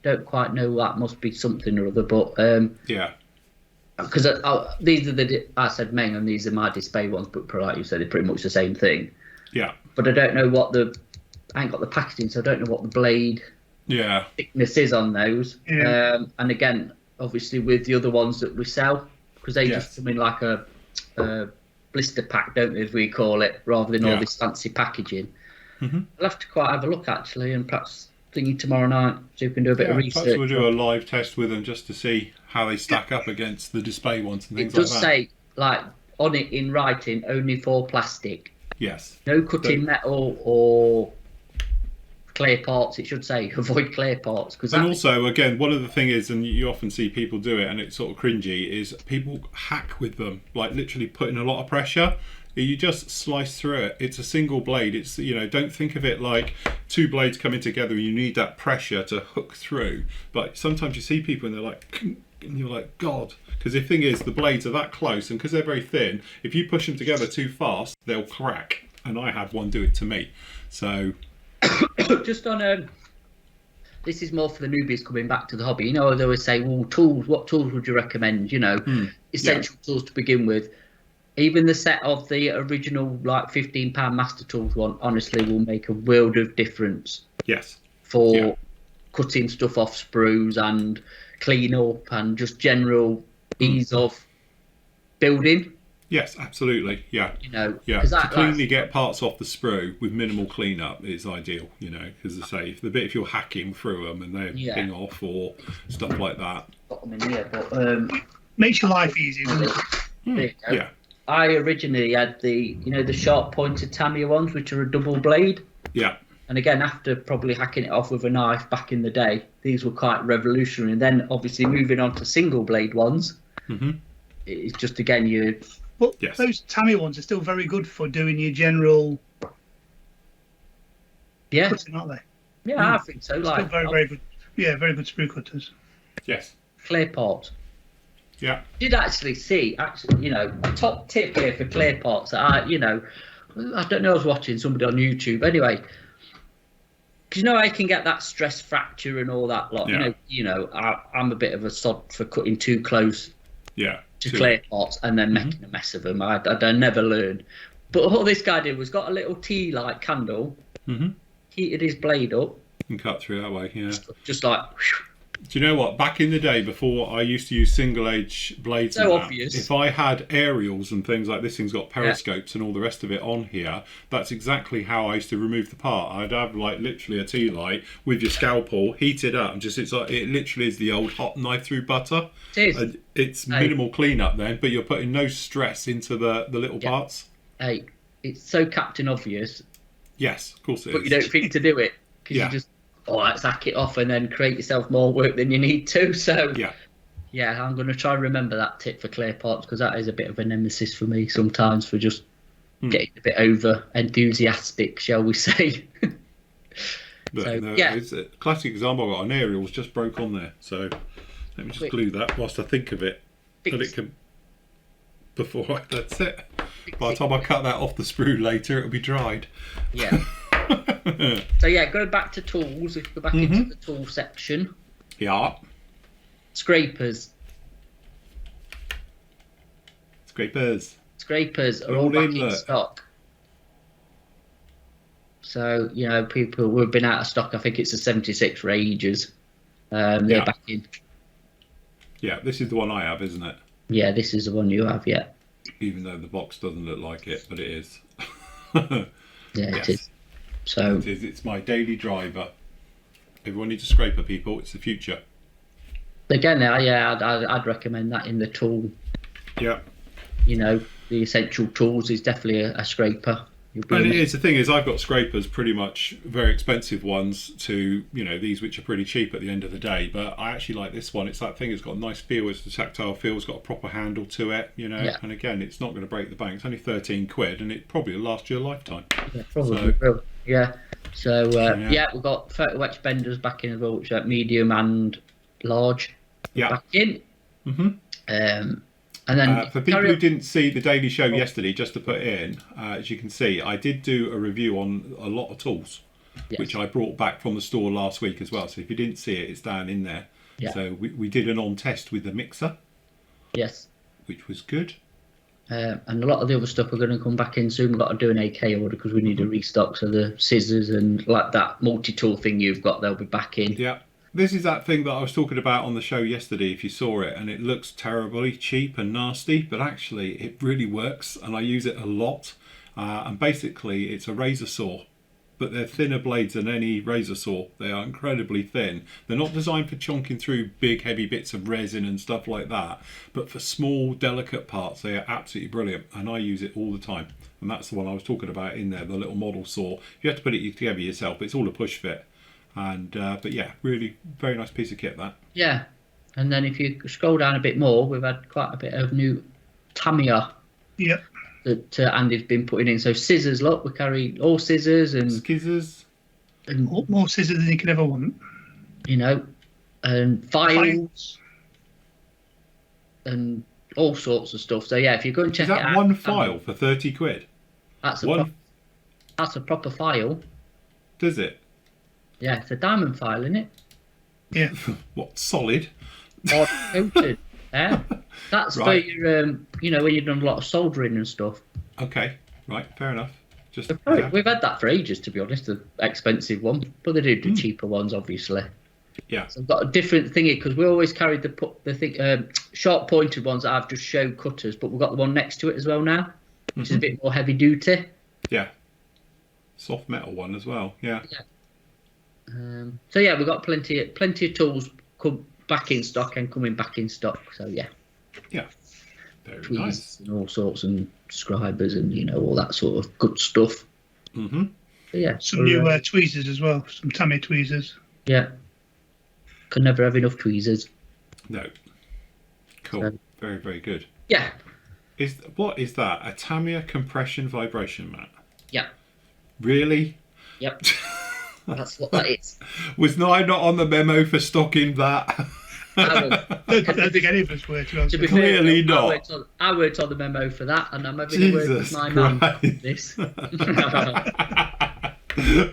S2: don't quite know, that must be something or other, but
S1: yeah,
S2: because these are I said Meng and these are my display ones, but like you said, they're pretty much the same thing.
S1: Yeah,
S2: but I don't know what I ain't got the packaging, so I don't know what the blade thickness is on those. And again, obviously with the other ones that we sell, because they just come in like a blister pack, don't they, as we call it, rather than all this fancy packaging. I'll have to quite have a look actually, and perhaps thinking tomorrow night so we can do a bit of research.
S1: Perhaps we'll do a live test with them just to see how they stack up against the display ones and things like that. It
S2: does say, like on it in writing, only for plastic.
S1: Yes.
S2: No cutting metal or clay parts. It should say avoid clay parts.
S1: And also, again, one of the thing is, and you often see people do it, and it's sort of cringy, is people hack with them, like literally putting a lot of pressure. You just slice through it. It's a single blade. It's, you know, don't think of it like two blades coming together and you need that pressure to hook through. But sometimes you see people and they're like, and you're like, God. Because the thing is, the blades are that close, and because they're very thin, if you push them together too fast, they'll crack. And I had one do it to me. So
S2: just on this is more for the newbies coming back to the hobby. You know, they would say, well, tools, what tools would you recommend? You know, essential tools to begin with. Even the set of the original, like £15 Master Tools one, honestly, will make a world of difference.
S1: Yes.
S2: For cutting stuff off sprues and clean up and just general ease of building.
S1: Yes, absolutely. Yeah.
S2: You know,
S1: to cleanly get parts off the sprue with minimal cleanup is ideal. You know, because I say if you're hacking through them and they ping off or stuff like that.
S2: Got them in here, but
S3: makes your life easier, doesn't
S2: it?
S1: Yeah.
S2: I originally had the sharp pointed Tamiya ones, which are a double blade.
S1: Yeah.
S2: And again, after probably hacking it off with a knife back in the day, these were quite revolutionary. And then obviously moving on to single blade ones, it's just again
S3: those Tamiya ones are still very good for doing your general cutting, aren't they?
S2: Yeah, I think so. Like
S3: still very, very good. Yeah, very good sprue cutters.
S1: Yes.
S2: Clay parts.
S1: Yeah.
S2: Did actually see, you know, a top tip here for clay parts that I don't know, I was watching somebody on YouTube anyway. Because you know I can get that stress fracture and all that lot.
S1: Yeah.
S2: You know, I'm a bit of a sod for cutting too close.
S1: Yeah.
S2: To clay pots and then making a mess of them. I never learned. But all this guy did was got a little tea light candle, heated his blade up,
S1: and cut through that way. Yeah.
S2: Just like. Whew.
S1: Do you know what? Back in the day, before I used to use single edge blades, if I had aerials and things like this thing's got periscopes and all the rest of it on here, that's exactly how I used to remove the part. I'd have like literally a tea light with your scalpel, heat it up, and it literally is the old hot knife through butter.
S2: It is.
S1: It's minimal cleanup then, but you're putting no stress into the little parts.
S2: Hey, it's so Captain Obvious.
S1: Yes, of course it is.
S2: But you don't think to do it because you just let's hack it off and then create yourself more work than you need to. So Yeah, I'm going to try and remember that tip for clear parts, because that is a bit of a nemesis for me sometimes, for just getting a bit over enthusiastic, shall we say.
S1: But
S2: So,
S1: no,
S2: yeah.
S1: it's a classic example. I've got an aerial's just broke on there, so let me just glue that whilst I think of it. But it can, that's it. By the time I cut that off the sprue later, it'll be dried.
S2: Yeah. So yeah, go back to tools. If you go back into the tool section.
S1: Yeah.
S2: Scrapers are all back in stock. So, you know, people who have been out of stock, I think it's a 76 for ages. They're back in.
S1: Yeah, this is the one I have, isn't it?
S2: Yeah, this is the one you have, yeah.
S1: Even though the box doesn't look like it, but it is.
S2: It is. So
S1: it is. It's my daily driver. Everyone needs a scraper, people. It's the future.
S2: Again, I'd recommend that in the tool.
S1: Yeah.
S2: You know, the essential tools is definitely a scraper.
S1: And it is, the thing is, I've got scrapers, pretty much very expensive ones, to, you know, these which are pretty cheap at the end of the day. But I actually like this one. It's that thing, it's got a nice feel, it's a tactile feel, it's got a proper handle to it, you know. And again, it's not going to break the bank. It's only 13 quid, and it probably will last you a lifetime.
S2: Yeah, probably will. Yeah. So, we've got photo etch benders back in as well, which are medium and large. Back in. And then
S1: for people who didn't see the Daily Show yesterday, just to put in, as you can see, I did do a review on a lot of tools, which I brought back from the store last week as well. So if you didn't see it, it's down in there. So we did an on test with the mixer. Yes. Which was good.
S2: And a lot of the other stuff we're going to come back in soon. We've got to do an AK order because we need a restock. So the scissors and like that multi-tool thing you've got, they'll be back in.
S1: Yeah. This is that thing that I was talking about on the show yesterday, if you saw it, and it looks terribly cheap and nasty, but actually it really works, and I use it a lot. And basically it's a razor saw, but they're thinner blades than any razor saw. They are incredibly thin. They're not designed for chonking through big heavy bits of resin and stuff like that, but for small delicate parts they are absolutely brilliant, and I use it all the time. And that's the one I was talking about in there, the little model saw. You have to put it together yourself, but it's all a push fit. And but yeah, really very nice piece of kit, that.
S2: Yeah. And then if you scroll down a bit more, we've had quite a bit of new Tamiya that Andy's been putting in. So scissors, look, we carry all scissors and
S1: scissors
S3: and more scissors than you could ever want,
S2: you know, and files and all sorts of stuff. So yeah, if you go and check
S1: it out. Is that one file for 30 quid?
S2: That's a proper file.
S1: Does it?
S2: Yeah, it's a diamond file, isn't it?
S3: Yeah.
S1: What, solid?
S2: Or coated. Yeah. That's for your, you know, when you've done a lot of soldering and stuff.
S1: Okay, right, fair enough. Just
S2: we've had that for ages, to be honest, the expensive one, but they do cheaper ones, obviously.
S1: Yeah.
S2: So I've got a different thingy because we always carried the sharp pointed ones that I've just showed cutters, but we've got the one next to it as well now, which is a bit more heavy duty.
S1: Yeah. Soft metal one as well. Yeah.
S2: So yeah, we've got plenty of tools come back in stock and coming back in stock. So yeah.
S1: Yeah. Very
S2: Tweezers
S1: nice.
S2: And all sorts and scribers and you know all that sort of good stuff. So yeah.
S3: Some new tweezers as well. Some Tamiya tweezers.
S2: Yeah. Can never have enough tweezers.
S1: No. Cool. So, very, very good.
S2: Yeah.
S1: What is that? A Tamiya compression vibration mat?
S2: Yeah.
S1: Really?
S2: Yep. That's what that is.
S1: Was I not on the memo for stocking that?
S3: I don't think any of us were, to be
S1: Clearly
S3: fair.
S1: not.
S2: I worked on the memo for that, and I'm having a word with my man on this.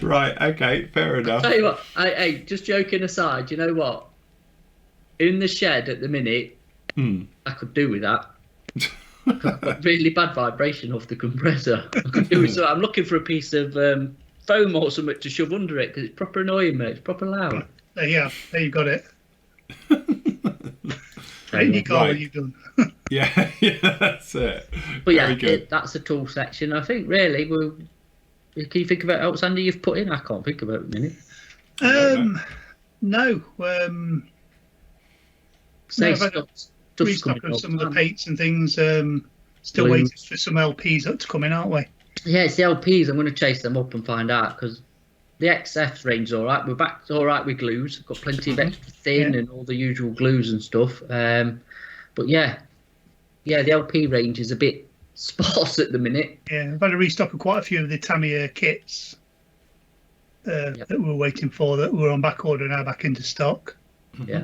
S1: Right, okay, fair enough.
S2: I'll tell you what, hey, just joking aside, you know what? In the shed at the minute, I could do with that. I've got really bad vibration off the compressor. I could do with so. I'm looking for a piece of foam or something to shove under it because it's proper annoying me. It's proper loud.
S3: There you got it. In your car, you've done.
S1: yeah, that's it.
S2: But yeah, that's the tool section. I think really, can you think of it else, Andy? You've put in. I can't think of it at the minute.
S3: No.
S2: Restock
S3: of some of the paints and things. Still waiting for some LPs to come in, aren't we?
S2: Yeah, it's the LPs. I'm going to chase them up and find out because The XF range is all right. We're back all right with glues. Got plenty of extra thin and all the usual glues and stuff. But yeah, the LP range is a bit sparse at the minute.
S3: Yeah, I've had a restock of quite a few of the Tamiya kits that we were waiting for, that were on back order, now back into stock.
S2: Yeah.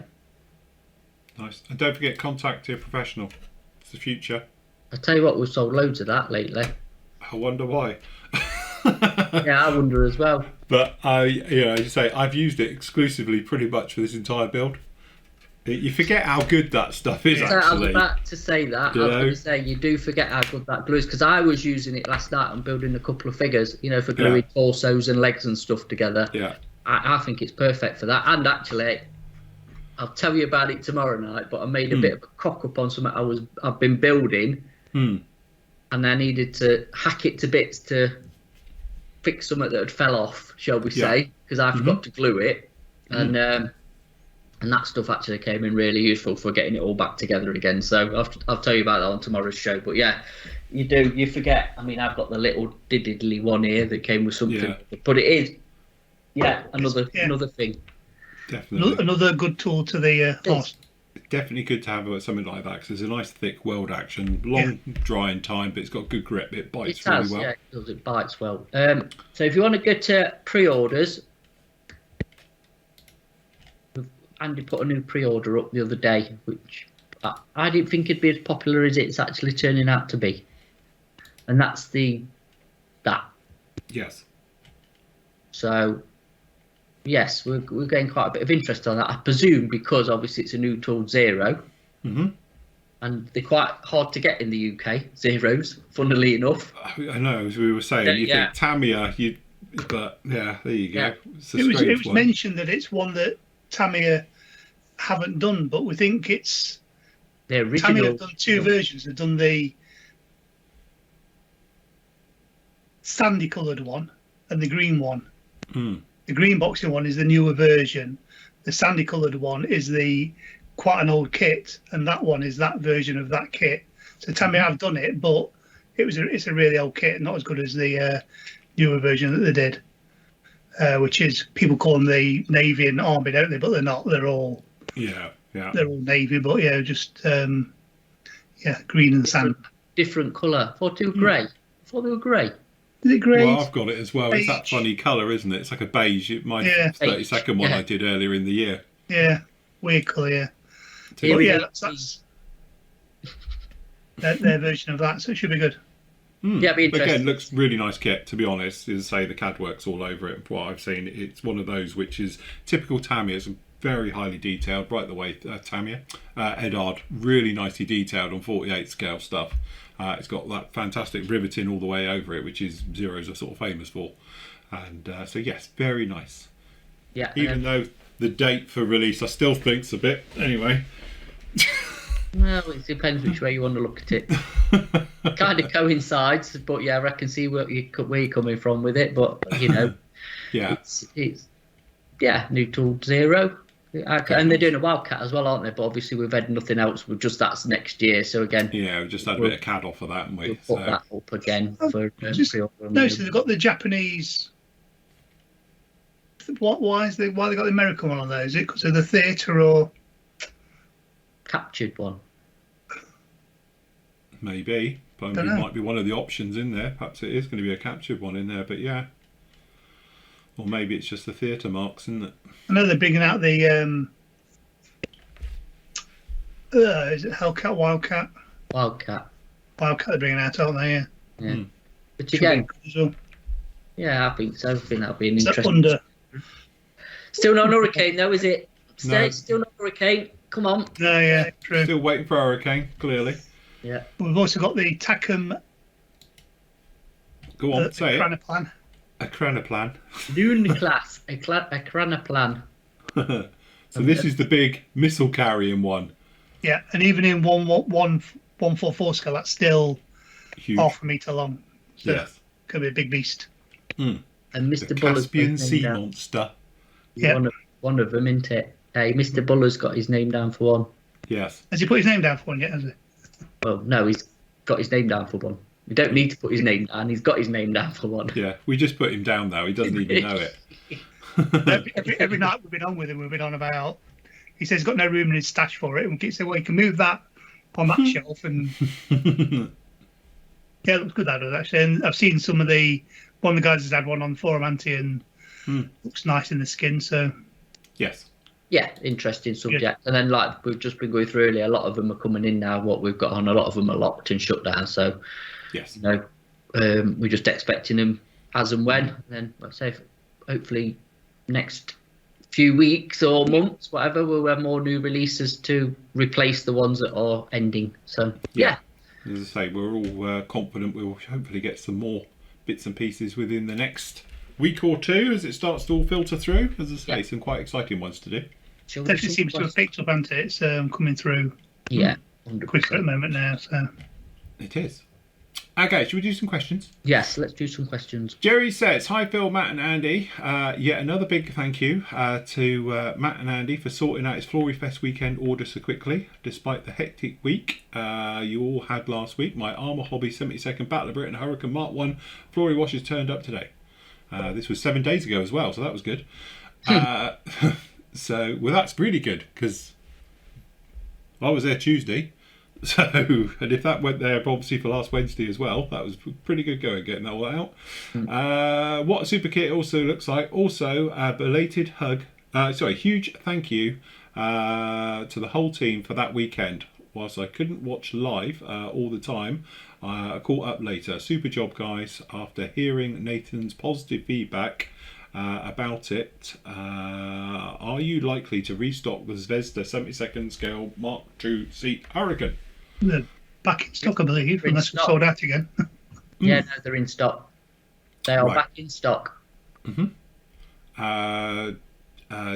S1: Nice. And don't forget, contact your professional. It's the future.
S2: I tell you what, we've sold loads of that lately.
S1: I wonder why.
S2: Yeah, I wonder as well.
S1: But as you say, I've used it exclusively pretty much for this entire build. You forget how good that stuff is, actually.
S2: I was about to say that. I was going to say, you do forget how good that glue is, because I was using it last night and building a couple of figures, for gluing torsos and legs and stuff together.
S1: Yeah.
S2: I think it's perfect for that. And actually, I'll tell you about it tomorrow night, but I made a bit of a cock up on something I've been building, and I needed to hack it to bits to fix something that had fell off, shall we say, because I forgot to glue it. And that stuff actually came in really useful for getting it all back together again. So I'll tell you about that on tomorrow's show. But yeah, you forget. I mean, I've got the little diddly one here that came with something, but it is, another thing.
S1: Definitely.
S3: Another good tool to the horse.
S1: It's definitely good to have something like that, because there's a nice thick weld action, long drying time, but it's got good grip. It bites really well.
S2: Yeah, it bites well. So if you want to go to pre-orders, Andy put a new pre-order up the other day, which I didn't think it'd be as popular as it's actually turning out to be. And that's that.
S1: Yes.
S2: So, yes, we're getting quite a bit of interest on that. I presume because obviously it's a new tool, Zero.
S1: Mm-hmm.
S2: And they're quite hard to get in the UK, Zeros, funnily enough.
S1: I know, as we were saying, you think Tamiya, but yeah, there you go.
S2: Yeah.
S3: It was mentioned that it's one that Tamiya haven't done, but we think it's
S2: the original.
S3: Tamiya have done two versions. They've done the sandy coloured one and the green one. The green boxing one is the newer version. The sandy coloured one is quite an old kit, and that one is that version of that kit. So Tamiya have done it, but it's a really old kit, not as good as the newer version that they did. Which is, people call them the Navy and Army, don't they? But they're not. They're all they're all Navy, but just green and sand.
S2: Different colour. I thought they were grey.
S3: Is it grey?
S1: Well, I've got it as well. Beige. It's that funny colour, isn't it? It's like a beige. My 32nd one I did earlier in the year.
S3: Yeah, weird colour. Yeah. That's their version of that. So it should be good.
S2: Yeah, be interesting.
S1: Again, looks really nice kit, to be honest. As I say, the CAD work's all over it. From what I've seen, it's one of those which is typical Tamiya. It's very highly detailed, right the way Tamiya. Edard, really nicely detailed on 48 scale stuff. It's got that fantastic riveting all the way over it, which is Zeros are sort of famous for. And so yes, very nice.
S2: Yeah.
S1: Even though the date for release, I still think it's a bit. Anyway.
S2: Well, it depends which way you want to look at it. Kind of coincides, but yeah, I can see where you're coming from with it. But it's new tool Zero, and they're doing a Wildcat as well, aren't they? But obviously we've had nothing else. We've just that's next year. So again,
S1: we've just had a bit of CAD off of that, haven't we?
S2: We'll put that up again for
S3: no. So they've got the Japanese. Why they got the American one on there? Is it because of the theatre or
S2: captured one?
S1: Maybe, but it might be one of the options in there. Perhaps it is going to be a captured one in there, but yeah. Or maybe it's just the theatre marks, isn't it?
S3: I know they're bringing out the is it Hellcat, Wildcat?
S2: Wildcat
S3: they're bringing out, aren't they?
S2: Yeah. But again, yeah, I think so. I think that'll be an interesting. Still not Hurricane though, is it? Still not Hurricane. Come on.
S3: No, yeah, true.
S1: Still waiting for Hurricane, clearly.
S2: Yeah.
S3: We've also got the Takum.
S1: Go on, say it.
S3: Akranaplan.
S1: Akranaplan.
S2: Dune class. Akranaplan.
S1: So this is the big missile carrying one.
S3: Yeah, and even in 144 scale, that's still
S1: huge.
S3: Half a metre long. So
S1: yes.
S3: Could be a big beast.
S2: And Mr.
S1: The
S2: Buller's
S1: Caspian Sea Monster.
S3: Yeah.
S2: One of them, isn't it? Hey, Mr. Buller's got his name down for one.
S1: Yes.
S3: Has he put his name down for one yet, has he?
S2: Well, no, he's got his name down for one. We don't need to put his name down. He's got his name down for one.
S1: Yeah, we just put him down though. He doesn't even know it.
S3: every night we've been on with him, we've been on about. He says he's got no room in his stash for it, and we keep saying, "Well, you can move that on that shelf." And yeah, it looks good, that does actually. And I've seen one of the guys has had one on forum anti, and looks nice in the skin. So
S1: yes.
S2: Yeah, interesting subject. Yeah. And then, like we've just been going through earlier, a lot of them are coming in now. What we've got on, a lot of them are locked and shut down. So,
S1: yes,
S2: we're just expecting them as and when. And then, let's say, hopefully, next few weeks or months, whatever, we'll have more new releases to replace the ones that are ending. So, yeah.
S1: As I say, we're all confident we'll hopefully get some more bits and pieces within the next week or two as it starts to all filter through. As I say, some quite exciting ones to do.
S3: It actually seems to have picked up, hasn't it? It's coming through quicker at the moment now. So
S1: it is. Okay, should we do some questions?
S2: Yes, let's do some questions.
S1: Jerry says, hi Phil, Matt and Andy. Yet another big thank you to Matt and Andy for sorting out his Flory Fest weekend order so quickly, despite the hectic week you all had last week. My Armour Hobby 72nd Battle of Britain Hurricane Mark 1 Flory washers turned up today. This was 7 days ago as well, so that was good. So, well, that's really good because I was there Tuesday. So, and if that went there obviously for last Wednesday as well, that was pretty good going, getting that all out. What a super kit also looks like. Also, a belated huge thank you to the whole team for that weekend. Whilst I couldn't watch live all the time, I caught up later. Super job, guys. After hearing Nathan's positive feedback about it, are you likely to restock the Zvezda 72nd scale Mark II seat Hurricane?
S3: They're back in stock, I believe, unless it's sold out again.
S2: Yeah, no, they're in stock. They are back in stock.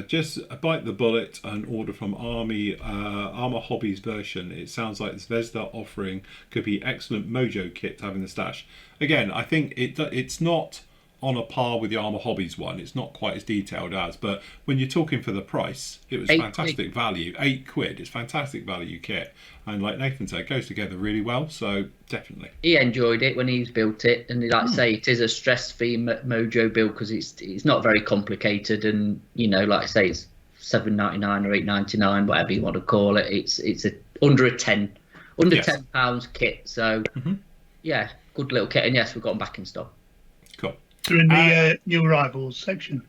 S1: Just bite the bullet and order from Armour Hobbies version. It sounds like the Zvezda offering could be excellent mojo kit to have in the stash. Again, I think it's not on a par with the Armour Hobbies one. It's not quite as detailed as, but when you're talking for the price, it was fantastic value. £8. It's fantastic value kit, and like Nathan said, it goes together really well. So definitely,
S2: he enjoyed it when he's built it, and like I say, it is a stress-free mojo build because it's not very complicated, and like I say, it's £7.99 or £8.99, whatever you want to call it. It's under £10 kit. So yeah, good little kit, and yes, we've got them back in stock.
S1: Cool.
S3: They're in the new arrivals section.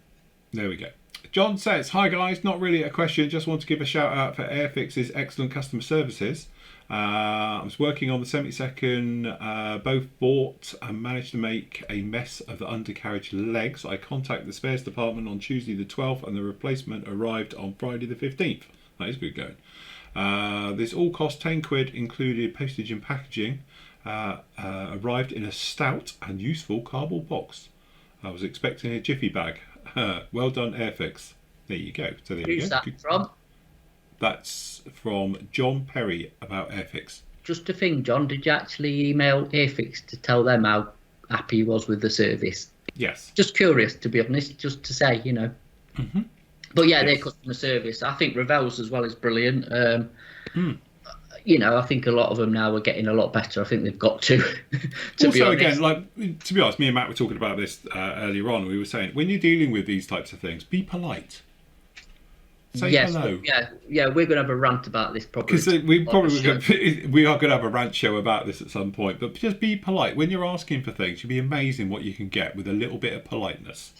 S1: There we go. John says, hi guys, not really a question, just want to give a shout out for Airfix's excellent customer services. I was working on the 72nd, both bought and managed to make a mess of the undercarriage legs. I contacted the spares department on Tuesday the 12th and the replacement arrived on Friday the 15th. That is good going. This all cost £10, included postage and packaging. Arrived in a stout and useful cardboard box. I was expecting a jiffy bag. Well done, Airfix. There you go. So there
S2: Who's that from?
S1: That's from John Perry about Airfix.
S2: Just a thing, John. Did you actually email Airfix to tell them how happy he was with the service?
S1: Yes.
S2: Just curious, to be honest, just to say, But yeah, their customer service. I think Ravel's as well is brilliant. I think a lot of them now are getting a lot better. I think they've got to. To be honest.
S1: Again, to be honest, me and Matt were talking about this earlier on. We were saying when you're dealing with these types of things, be polite. Say hello.
S2: Yeah, we're going to have a rant about this probably.
S1: Because we are going to have a rant show about this at some point. But just be polite when you're asking for things. You'll be amazing what you can get with a little bit of politeness.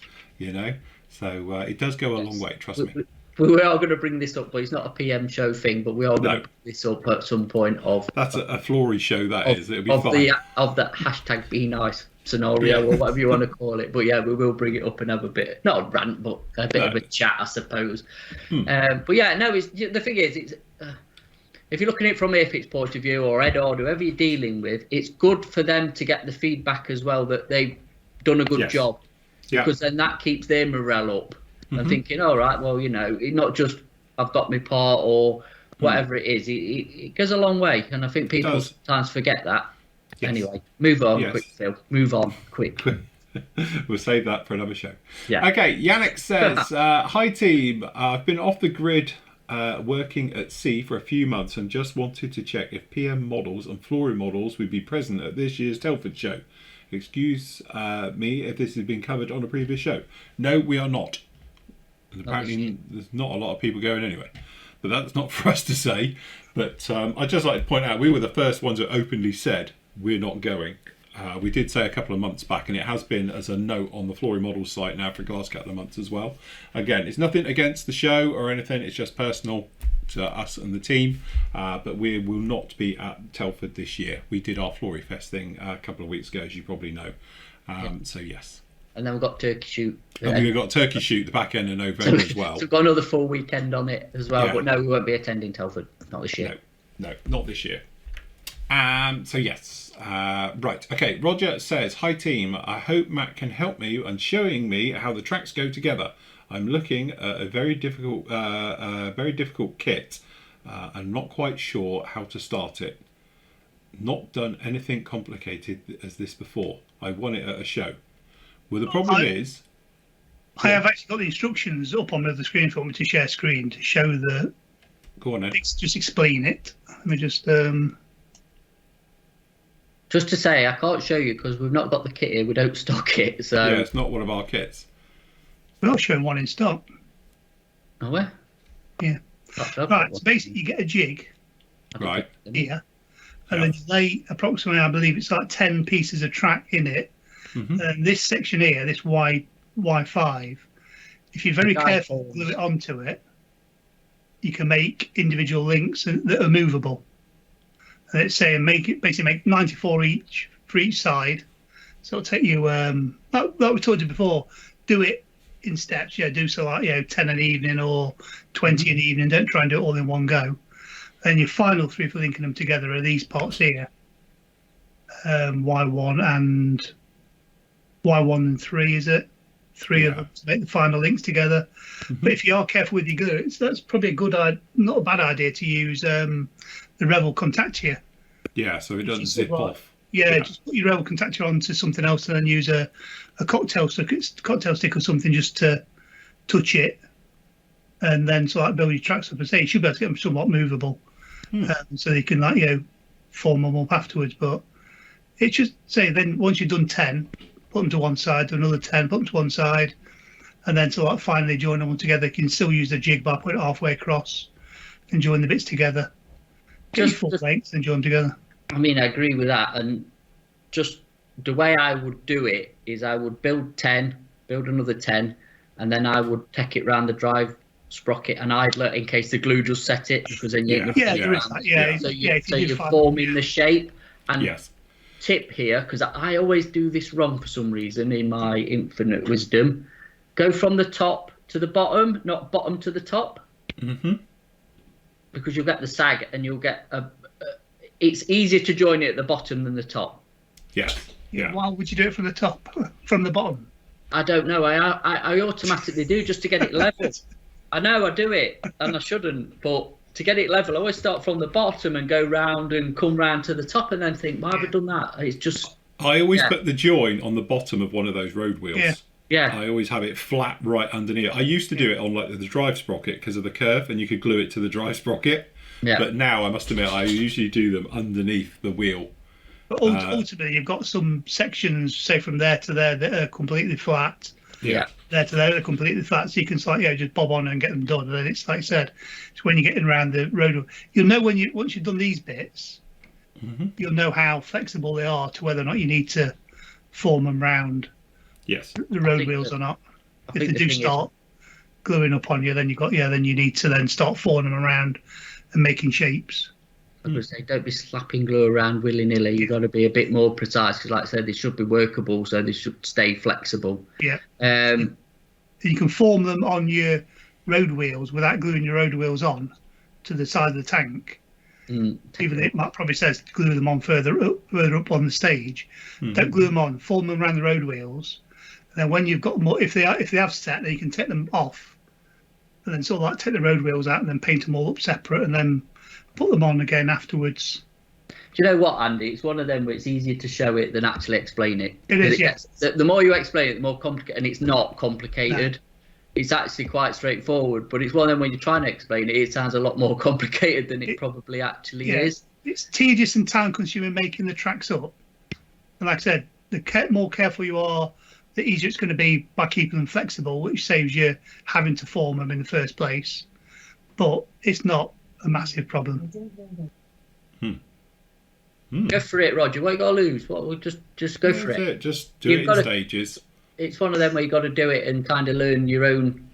S1: So it does go a long way. Trust me.
S2: We are going to bring this up, but it's not a PM show thing. But we are going to bring this up at some point. That's
S1: a Flory show. It'll be fine.
S2: Of that hashtag be nice scenario or whatever you want to call it. But yeah, we will bring it up and have a bit, not a rant, but a bit of a chat, I suppose. But yeah, no. The thing is, if you're looking at it from Airfix point of view or Ed or whoever you're dealing with, it's good for them to get the feedback as well that they've done a good job, because then that keeps their morale up. And thinking, all right, well, not just I've got my part or whatever it is. It goes a long way, and I think people sometimes forget that. Yes. Anyway, move on quick, Phil. Move on quick.
S1: We'll save that for another show.
S2: Yeah.
S1: Okay, Yannick says, hi team. I've been off the grid working at sea for a few months and just wanted to check if PM models and flooring models would be present at this year's Telford show. Excuse me if this has been covered on a previous show. No, we are not. And apparently there's not a lot of people going anyway. But that's not for us to say. But I'd just like to point out we were the first ones that openly said we're not going. We did say a couple of months back, and it has been as a note on the Flooring Models site now for the last couple of months as well. Again, it's nothing against the show or anything, it's just personal to us and the team, but we will not be at Telford this year. We did our Flory Fest thing a couple of weeks ago, as you probably know. So yes.
S2: And then we've got Turkey Shoot.
S1: And we've got Turkey Shoot the back end of November as well.
S2: So we've got another full weekend on it as well, but no, we won't be attending Telford, not this year.
S1: No, not this year. So yes. Right, okay, Roger says, hi team, I hope Matt can help me and showing me how the tracks go together. I'm looking at a very difficult kit. I'm not quite sure how to start it. Not done anything complicated as this before. I won it at a show. Well, the problem is...
S3: I have actually got the instructions up on the screen for me to share screen to show the...
S1: Go on then.
S3: Just explain it. Let me just...
S2: Just to say, I can't show you because we've not got the kit here. We don't stock it, so...
S1: Yeah, it's not one of our kits.
S3: We're not showing one in stock.
S2: Are we?
S3: Yeah. Right, so basically you get a jig.
S1: Right.
S3: Here. And then you lay approximately, I believe it's like 10 pieces of track in it.
S1: Mm-hmm.
S3: And this section here, this Y5, if you're very careful, glue it onto it, you can make individual links that are movable. And it's saying basically make 94 each for each side. So it'll take you, like we told you before, do it in steps. Do so like 10 an evening or 20 an evening. Don't try and do it all in one go. And your final three for linking them together are these parts here, Y1 and 3, is it? Three of them to make the final links together. Mm-hmm. But if you are careful with your glue, that's probably not a bad idea to use the Revel contactor.
S1: Yeah, so it doesn't zip off.
S3: Yeah, just put your Revel contactor onto something else and then use a cocktail stick or something just to touch it, and then build your tracks up. And say you should be able to get them somewhat movable, so you can form them up afterwards. But it just say then once you've done 10, put them to one side, do another 10, put them to one side, and then finally join them all together. You can still use the jig bar, put it halfway across, and join the bits together. Just full length and join them together.
S2: I mean, I agree with that, and just the way I would do it is I would build 10, build another 10, and then I would take it round the drive sprocket and idler in case the glue does set it, because then you so you're forming the shape. And tip here, because I always do this wrong for some reason in my infinite wisdom, go from the top to the bottom, not bottom to the top.
S1: Mm-hmm.
S2: Because you'll get the sag and you'll get it's easier to join it at the bottom than the top.
S1: Yes. Yeah.
S3: Why would you do it from the top, from the bottom?
S2: I don't know. I automatically do just to get it level. I know I do it and I shouldn't, but to get it level, I always start from the bottom and go round and come round to the top and then think, why have I done that? It's just...
S1: I always put the join on the bottom of one of those road wheels.
S2: Yeah.
S1: I always have it flat right underneath. I used to do it on the drive sprocket because of the curve, and you could glue it to the drive sprocket. Yeah. But now I must admit I usually do them underneath the wheel.
S3: But ultimately, you've got some sections, say from there to there, that are completely flat.
S2: Yeah.
S3: There to there, they're completely flat, so you can just bob on and get them done. And then it's like I said, it's when you're getting around the road. You'll know once you've done these bits, you'll know how flexible they are to whether or not you need to form them round.
S1: Yes.
S3: The road wheels or not. If they do start gluing up on you, then then you need to then start forming them around and making shapes.
S2: I would say don't be slapping glue around willy-nilly. You've got to be a bit more precise because, like I said, they should be workable, so they should stay flexible.
S3: Yeah. You can form them on your road wheels without gluing your road wheels on to the side of the tank. Even it might probably says glue them on further up on the stage. Don't glue them on. Form them around the road wheels. And then when you've got more, if they have set, then you can take them off, and then take the road wheels out and then paint them all up separate, and then put them on again afterwards.
S2: Do you know what, Andy? It's one of them where it's easier to show it than actually explain it.
S3: It is, yes.
S2: The more you explain it, the more complicated, and it's not complicated. it's actually quite straightforward, but it's one of them when you're trying to explain it, it sounds a lot more complicated than it probably actually is.
S3: It's tedious and time consuming making the tracks up. And like I said, the more careful you are, the easier it's going to be by keeping them flexible, which saves you having to form them in the first place. But it's not a massive problem.
S2: Go for it, Roger. What you got to lose? We'll just go for it.
S1: Just do it in stages.
S2: It's one of them where you got to do it and kind of learn your own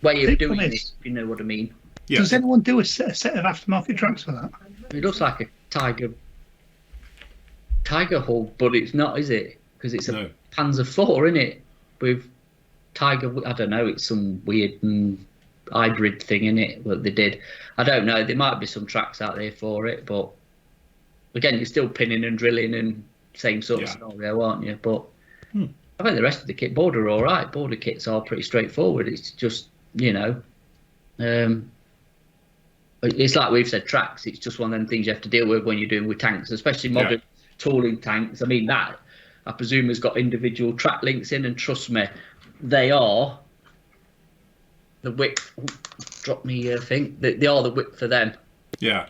S2: way of doing it, if you know what I mean.
S1: Yeah.
S3: Does anyone do a set of aftermarket tracks for that?
S2: It looks like a tiger hull, but it's not, is it? Because it's a Panzer 4, isn't it? With tiger, I don't know. It's some weird hybrid thing, in it? What they did, I don't know. There might be some tracks out there for it, but again, you're still pinning and drilling and same sort of scenario, aren't you? But I think the rest of the kit board are all right. Border kits are pretty straightforward. It's just, it's like we've said, tracks. It's just one of them things you have to deal with when you're doing with tanks, especially modern tooling tanks. I mean, that I presume has got individual track links in, and trust me, they are the width. Drop me a thing. They are the width for them.
S1: Yeah.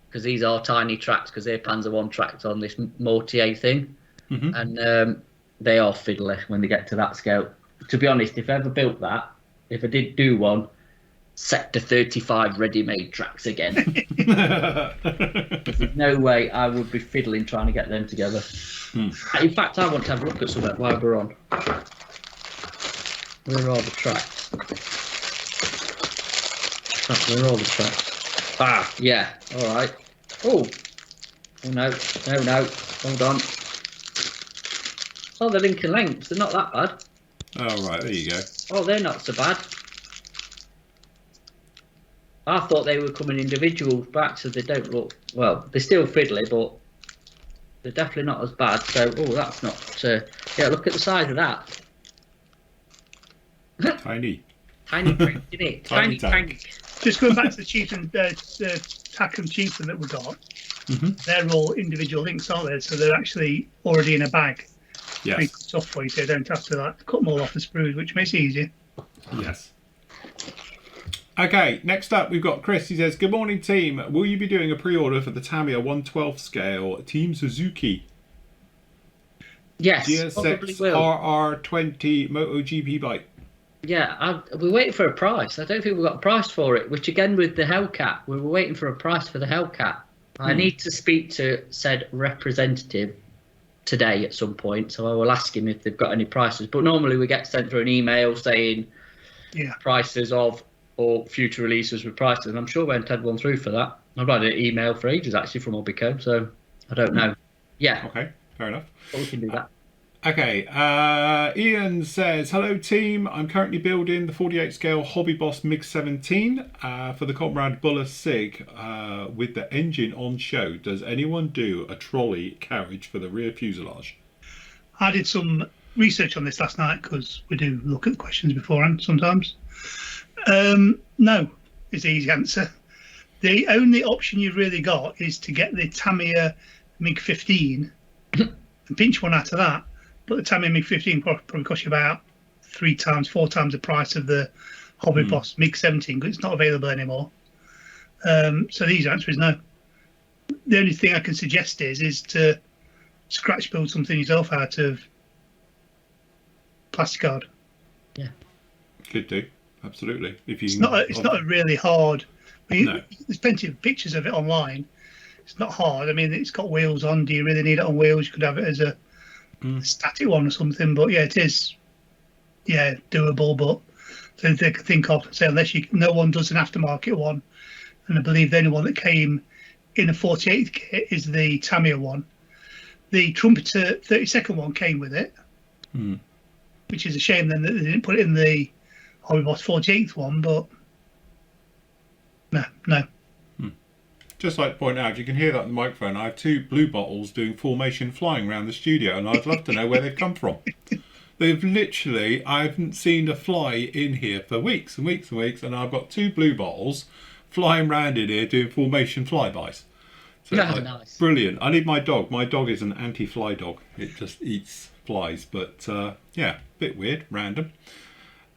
S2: Because these are tiny tracks, because they're Panzer 1 tracks on this Mortier thing, and they are fiddly when they get to that scale. To be honest, if I ever built that, if I did do one, Sector 35 ready-made tracks again. There's no way I would be fiddling trying to get them together. In fact, I want to have a look at something while we're on. Where are the tracks? Where are the tracks? Ah, yeah, all right. Oh no, hold on. Oh, the Lincoln lengths, they're not that bad.
S1: Oh, right, there you go.
S2: Oh, they're not so bad. I thought they were coming individual back, so they don't look, well, they're still fiddly, but they're definitely not as bad. So, that's not, yeah, look at the size of that.
S1: Tiny.
S2: Tiny tank, isn't it? Tiny tank.
S3: Just going back to the Chieftain, the Tackham Chieftain that we got, they're all individual links, aren't they? So they're actually already in a bag.
S1: Yes.
S3: Tough for you, so you don't have to cut them all off the sprues, which makes it easier.
S1: Yes. Okay, next up we've got Chris. He says, "Good morning, team. Will you be doing a pre-order for the Tamiya 1/12 scale Team Suzuki?
S2: Yes,
S1: GSX RR20 MotoGP bike."
S2: Yeah, we're waiting for a price. I don't think we've got a price for it, which again with the Hellcat, we were waiting for a price for the Hellcat. I need to speak to said representative today at some point, so I will ask him if they've got any prices. But normally we get sent through an email saying prices of or future releases with prices, and I'm sure we haven't had one through for that. I've had an email for ages actually from Obico, so I don't know. Yeah.
S1: Okay, fair enough.
S2: But we can do that.
S1: Okay, Ian says, "Hello team, I'm currently building the 48 scale Hobby Boss MiG-17 for the Comrade Buller SIG with the engine on show. Does anyone do a trolley carriage for the rear fuselage?"
S3: I did some research on this last night because we do look at the questions beforehand sometimes. No is the easy answer. The only option you've really got is to get the Tamiya MiG-15 and pinch one out of that. But the Tamiya MiG-15 probably costs you about 4 times the price of the Hobby Boss MiG-17 because it's not available anymore. So the easy answer is no. The only thing I can suggest is to scratch build something yourself out of plasticard.
S2: Yeah,
S1: could do, absolutely. If you,
S3: it's not a really hard. I mean, there's plenty of pictures of it online. It's not hard. I mean, it's got wheels on. Do you really need it on wheels? You could have it as a static one or something. But yeah, it is. Yeah, doable. But so they could think of, say, unless no one does an aftermarket one, and I believe the only one that came in a 48th kit is the Tamiya one. The Trumpeter 32nd one came with it, which is a shame then that they didn't put it in the Hobby Boss 48th one. But no.
S1: Just like to point out, you can hear that on the microphone. I have 2 blue bottles doing formation flying around the studio, and I'd love to know where they've come from. They've literally, I haven't seen a fly in here for weeks and weeks and weeks, and I've got 2 blue bottles flying around in here doing formation flybys. So nice. Brilliant. I need my dog. My dog is an anti-fly dog. It just eats flies, but yeah, a bit weird, random.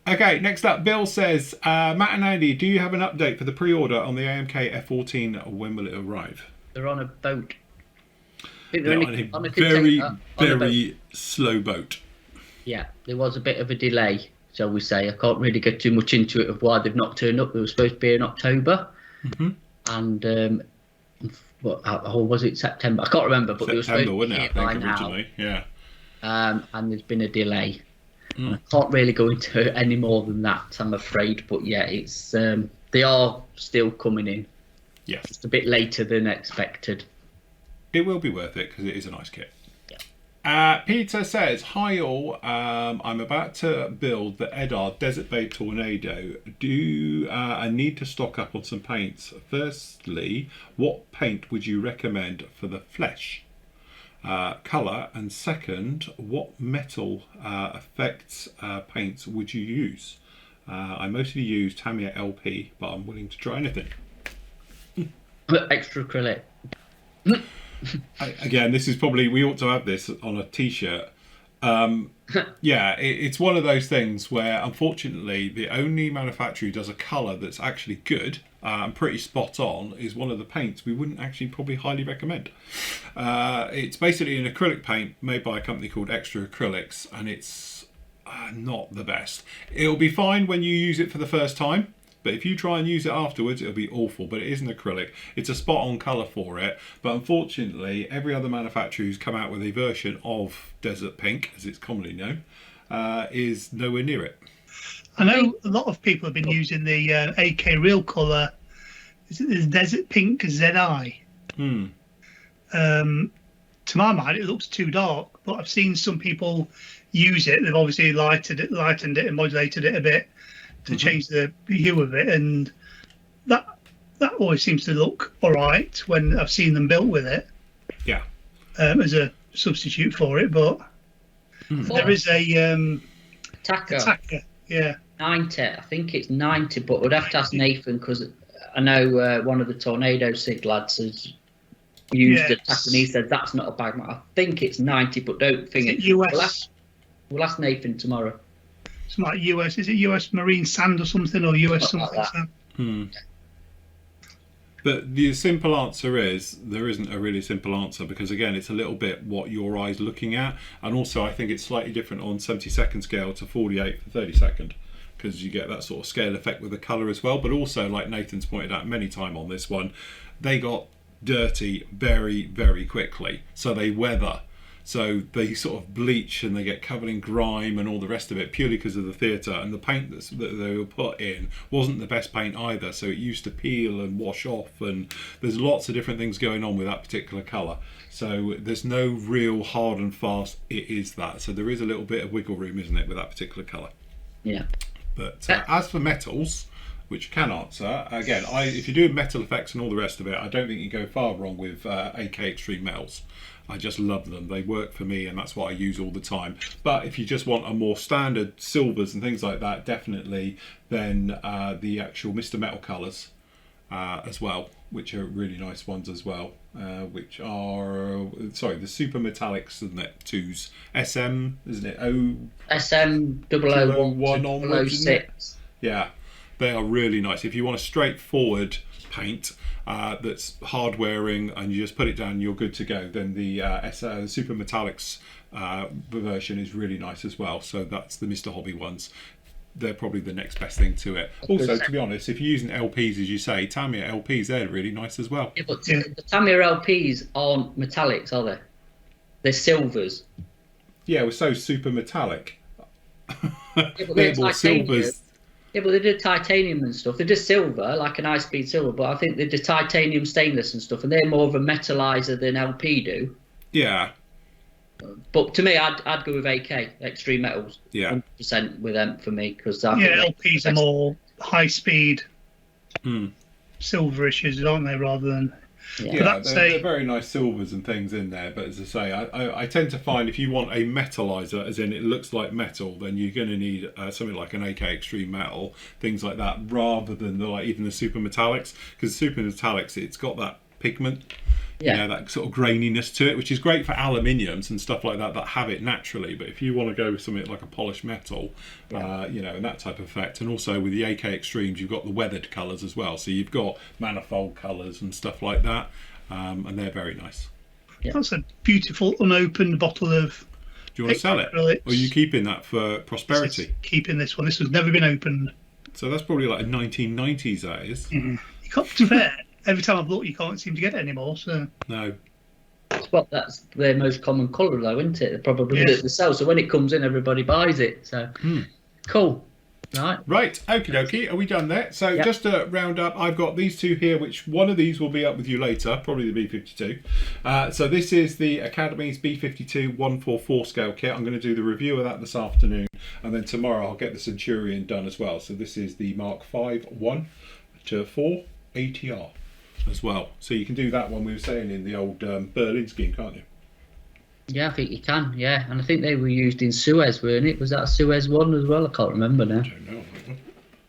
S1: Okay, next up, Bill says, Matt and Andy, do you have an update for the pre-order on the AMK F14? When will it arrive?
S2: They're on a boat. I think
S1: they're on a very slow boat.
S2: Yeah, there was a bit of a delay, shall we say. I can't really get too much into it of why they've not turned up. They were supposed to be in October. And, or was it September? I can't remember, but they were supposed to be here by now.
S1: Yeah.
S2: And there's been a delay. I can't really go into any more than that, I'm afraid. But yeah, it's they are still coming in.
S1: Yes.
S2: Just a bit later than expected.
S1: It will be worth it because it is a nice kit. Yeah. Peter says, hi all, I'm about to build the Eddard Desert Bay Tornado. I need to stock up on some paints. Firstly, what paint would you recommend for the flesh? Colour, and second, what metal effects paints would you use? I mostly use Tamiya LP, but I'm willing to try anything.
S2: Extra acrylic.
S1: Again, this is probably, we ought to have this on a t-shirt. Yeah, it's one of those things where unfortunately the only manufacturer who does a colour that's actually good and pretty spot on is one of the paints we wouldn't actually probably highly recommend. It's basically an acrylic paint made by a company called Extra Acrylics, and it's not the best. It'll be fine when you use it for the first time, but if you try and use it afterwards, it'll be awful. But it is an acrylic. It's a spot-on colour for it. But unfortunately, every other manufacturer who's come out with a version of Desert Pink, as it's commonly known, is nowhere near it.
S3: I know a lot of people have been using the AK Real Colour. Is it the Desert Pink ZI? To my mind, it looks too dark. But I've seen some people use it. They've obviously lightened it and modulated it a bit to change the hue of it, and that always seems to look all right when I've seen them built with it.
S1: Yeah.
S3: As a substitute for it, but there is a attacker. Yeah.
S2: 90, I think it's 90, but we'd have to ask Nathan because I know one of the Tornado Sig lads has used the attacker, and he said that's not a bad one. I think it's 90, but don't think it.
S3: US.
S2: We'll ask Nathan tomorrow.
S3: It's like US, is it US Marine Sand or something, or US something like that?
S1: But the simple answer is there isn't a really simple answer, because again, it's a little bit what your eye's looking at, and also I think it's slightly different on 70-second scale to 48 for 30-second, because you get that sort of scale effect with the colour as well. But also, like Nathan's pointed out many times on this one, they got dirty very, very quickly, so they weather. So they sort of bleach and they get covered in grime and all the rest of it purely because of the theatre, and the paint that they were put in wasn't the best paint either, so it used to peel and wash off, and there's lots of different things going on with that particular colour. So there's no real hard and fast it is that. So there is a little bit of wiggle room, isn't it, with that particular colour?
S2: Yeah.
S1: But as for metals, which you can answer, again, if you do metal effects and all the rest of it, I don't think you go far wrong with AK Extreme Metals. I just love them. They work for me, and that's what I use all the time. But if you just want a more standard silvers and things like that, definitely then the actual Mr. Metal colours as well, which are really nice ones as well, which are, the Super Metallics, isn't it? Twos. SM, isn't it?
S2: SM 001
S1: onwards,
S2: 006.
S1: Yeah, they are really nice. If you want a straightforward paint that's hard wearing and you just put it down, you're good to go, then the Super Metallics version is really nice as well. So that's the Mr. Hobby ones. They're probably the next best thing to it. Also, to be honest, if you're using LPs, as you say, Tamiya LPs, they're really nice as well.
S2: Yeah, but the Tamiya LPs aren't metallics, are they? They're silvers.
S1: Yeah, we're so super metallic.
S2: Yeah, but
S1: they're more silvers.
S2: Yeah, but they did titanium and stuff. They did silver, like an high-speed silver, but I think they did titanium stainless and stuff, and they're more of a metallizer than LP do.
S1: Yeah.
S2: But to me, I'd go with AK, Extreme Metals.
S1: Yeah.
S2: 100% with them for me, because
S3: LPs are more high-speed silverishes, aren't they, rather than...
S1: Yeah, they're very nice silvers and things in there, but as I say, I tend to find if you want a metallizer, as in it looks like metal, then you're going to need something like an AK Extreme Metal, things like that, rather than even the Super Metallics, because Super Metallics, it's got that pigment.
S2: Yeah.
S1: You know, that sort of graininess to it, which is great for aluminiums and stuff like that have it naturally. But if you want to go with something like a polished metal, you know, and that type of effect, and also with the AK Extremes, you've got the weathered colours as well. So you've got manifold colours and stuff like that, and they're very nice.
S3: Yeah. That's a beautiful unopened bottle of.
S1: Do you want to sell it? Or are you keeping that for prosperity?
S3: Keeping this one. This has never been opened.
S1: So that's probably like a 1990s, that is.
S3: You can't, to be fair, every time I've looked, you can't seem to get it anymore. So
S1: no.
S2: Well, that's their most common colour, though, isn't it? Probably that they sell. So when it comes in, everybody buys it. So cool. Right, okie dokie, are we done there? So just to round up, I've got these two here, which one of these will be up with you later, probably the B52. So this is the Academy's B52 144 scale kit. I'm going to do the review of that this afternoon, and then tomorrow I'll get the Centurion done as well. So this is the Mark 5 1 to 4 ATR as well. So you can do that one we were saying in the old Berlin scheme, can't you? Yeah, I think you can, and I think they were used in Suez, weren't it? Was that a Suez one as well? I can't remember now.
S1: I don't know.
S2: I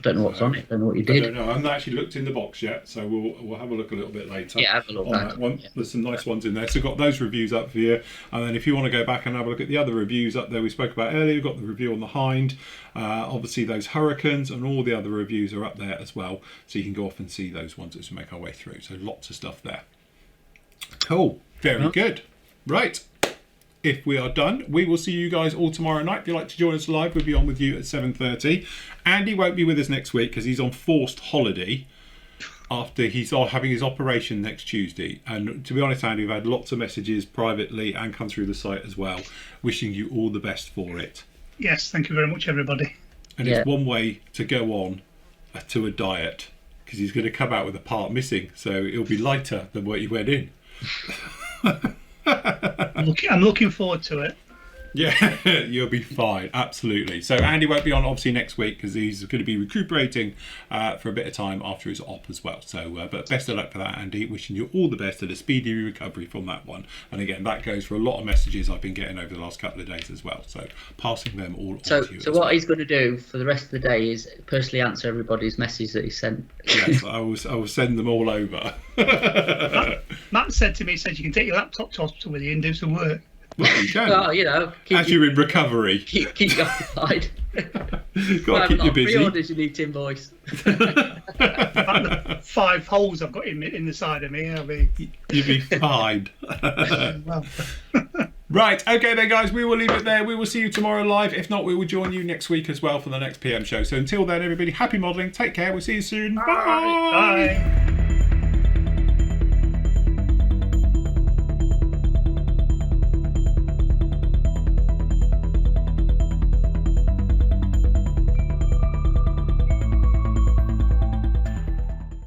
S2: don't know what's on it. I don't know what you did.
S1: I don't know. I haven't actually looked in the box yet, so we'll have a look a little bit later.
S2: Yeah, have a look
S1: on that one. Yeah. There's some nice ones in there. So got those reviews up for you, and then if you want to go back and have a look at the other reviews up there we spoke about earlier, we've got the review on the Hind, obviously those Hurricanes, and all the other reviews are up there as well, so you can go off and see those ones as we make our way through. So lots of stuff there. Cool. Very good. Right. If we are done, we will see you guys all tomorrow night. If you'd like to join us live, we'll be on with you at 7:30. Andy won't be with us next week because he's on forced holiday after he's having his operation next Tuesday. And to be honest, Andy, we've had lots of messages privately and come through the site as well, wishing you all the best for it.
S3: Yes, thank you very much, everybody.
S1: And it's one way to go on to a diet, because he's going to come out with a part missing, so it'll be lighter than what you went in.
S3: I'm looking forward to it.
S1: Yeah, you'll be fine, absolutely. So Andy won't be on obviously next week because he's going to be recuperating for a bit of time after his op as well. So, but best of luck for that, Andy. Wishing you all the best and a speedy recovery from that one. And again, that goes for a lot of messages I've been getting over the last couple of days as well. So passing them all on to you.
S2: So what he's going to do for the rest of the day is personally answer everybody's message that he sent.
S1: Yes, I will send them all over.
S3: Matt said to me, he said you can take your laptop to hospital with you and do some work.
S1: Well, you can.
S2: Well, you know,
S1: as you're in recovery,
S2: keep you occupied.
S1: You've got to keep you busy.
S2: Pre-orders you need to invoice.
S3: The 5 holes I've got in the side of me,
S1: you'll be fine. Right, okay then guys, we will leave it there. We will see you tomorrow live. If not, we will join you next week as well for the next PM show. So until then, everybody, happy modelling. Take care. We'll see you soon. Bye.
S3: Bye.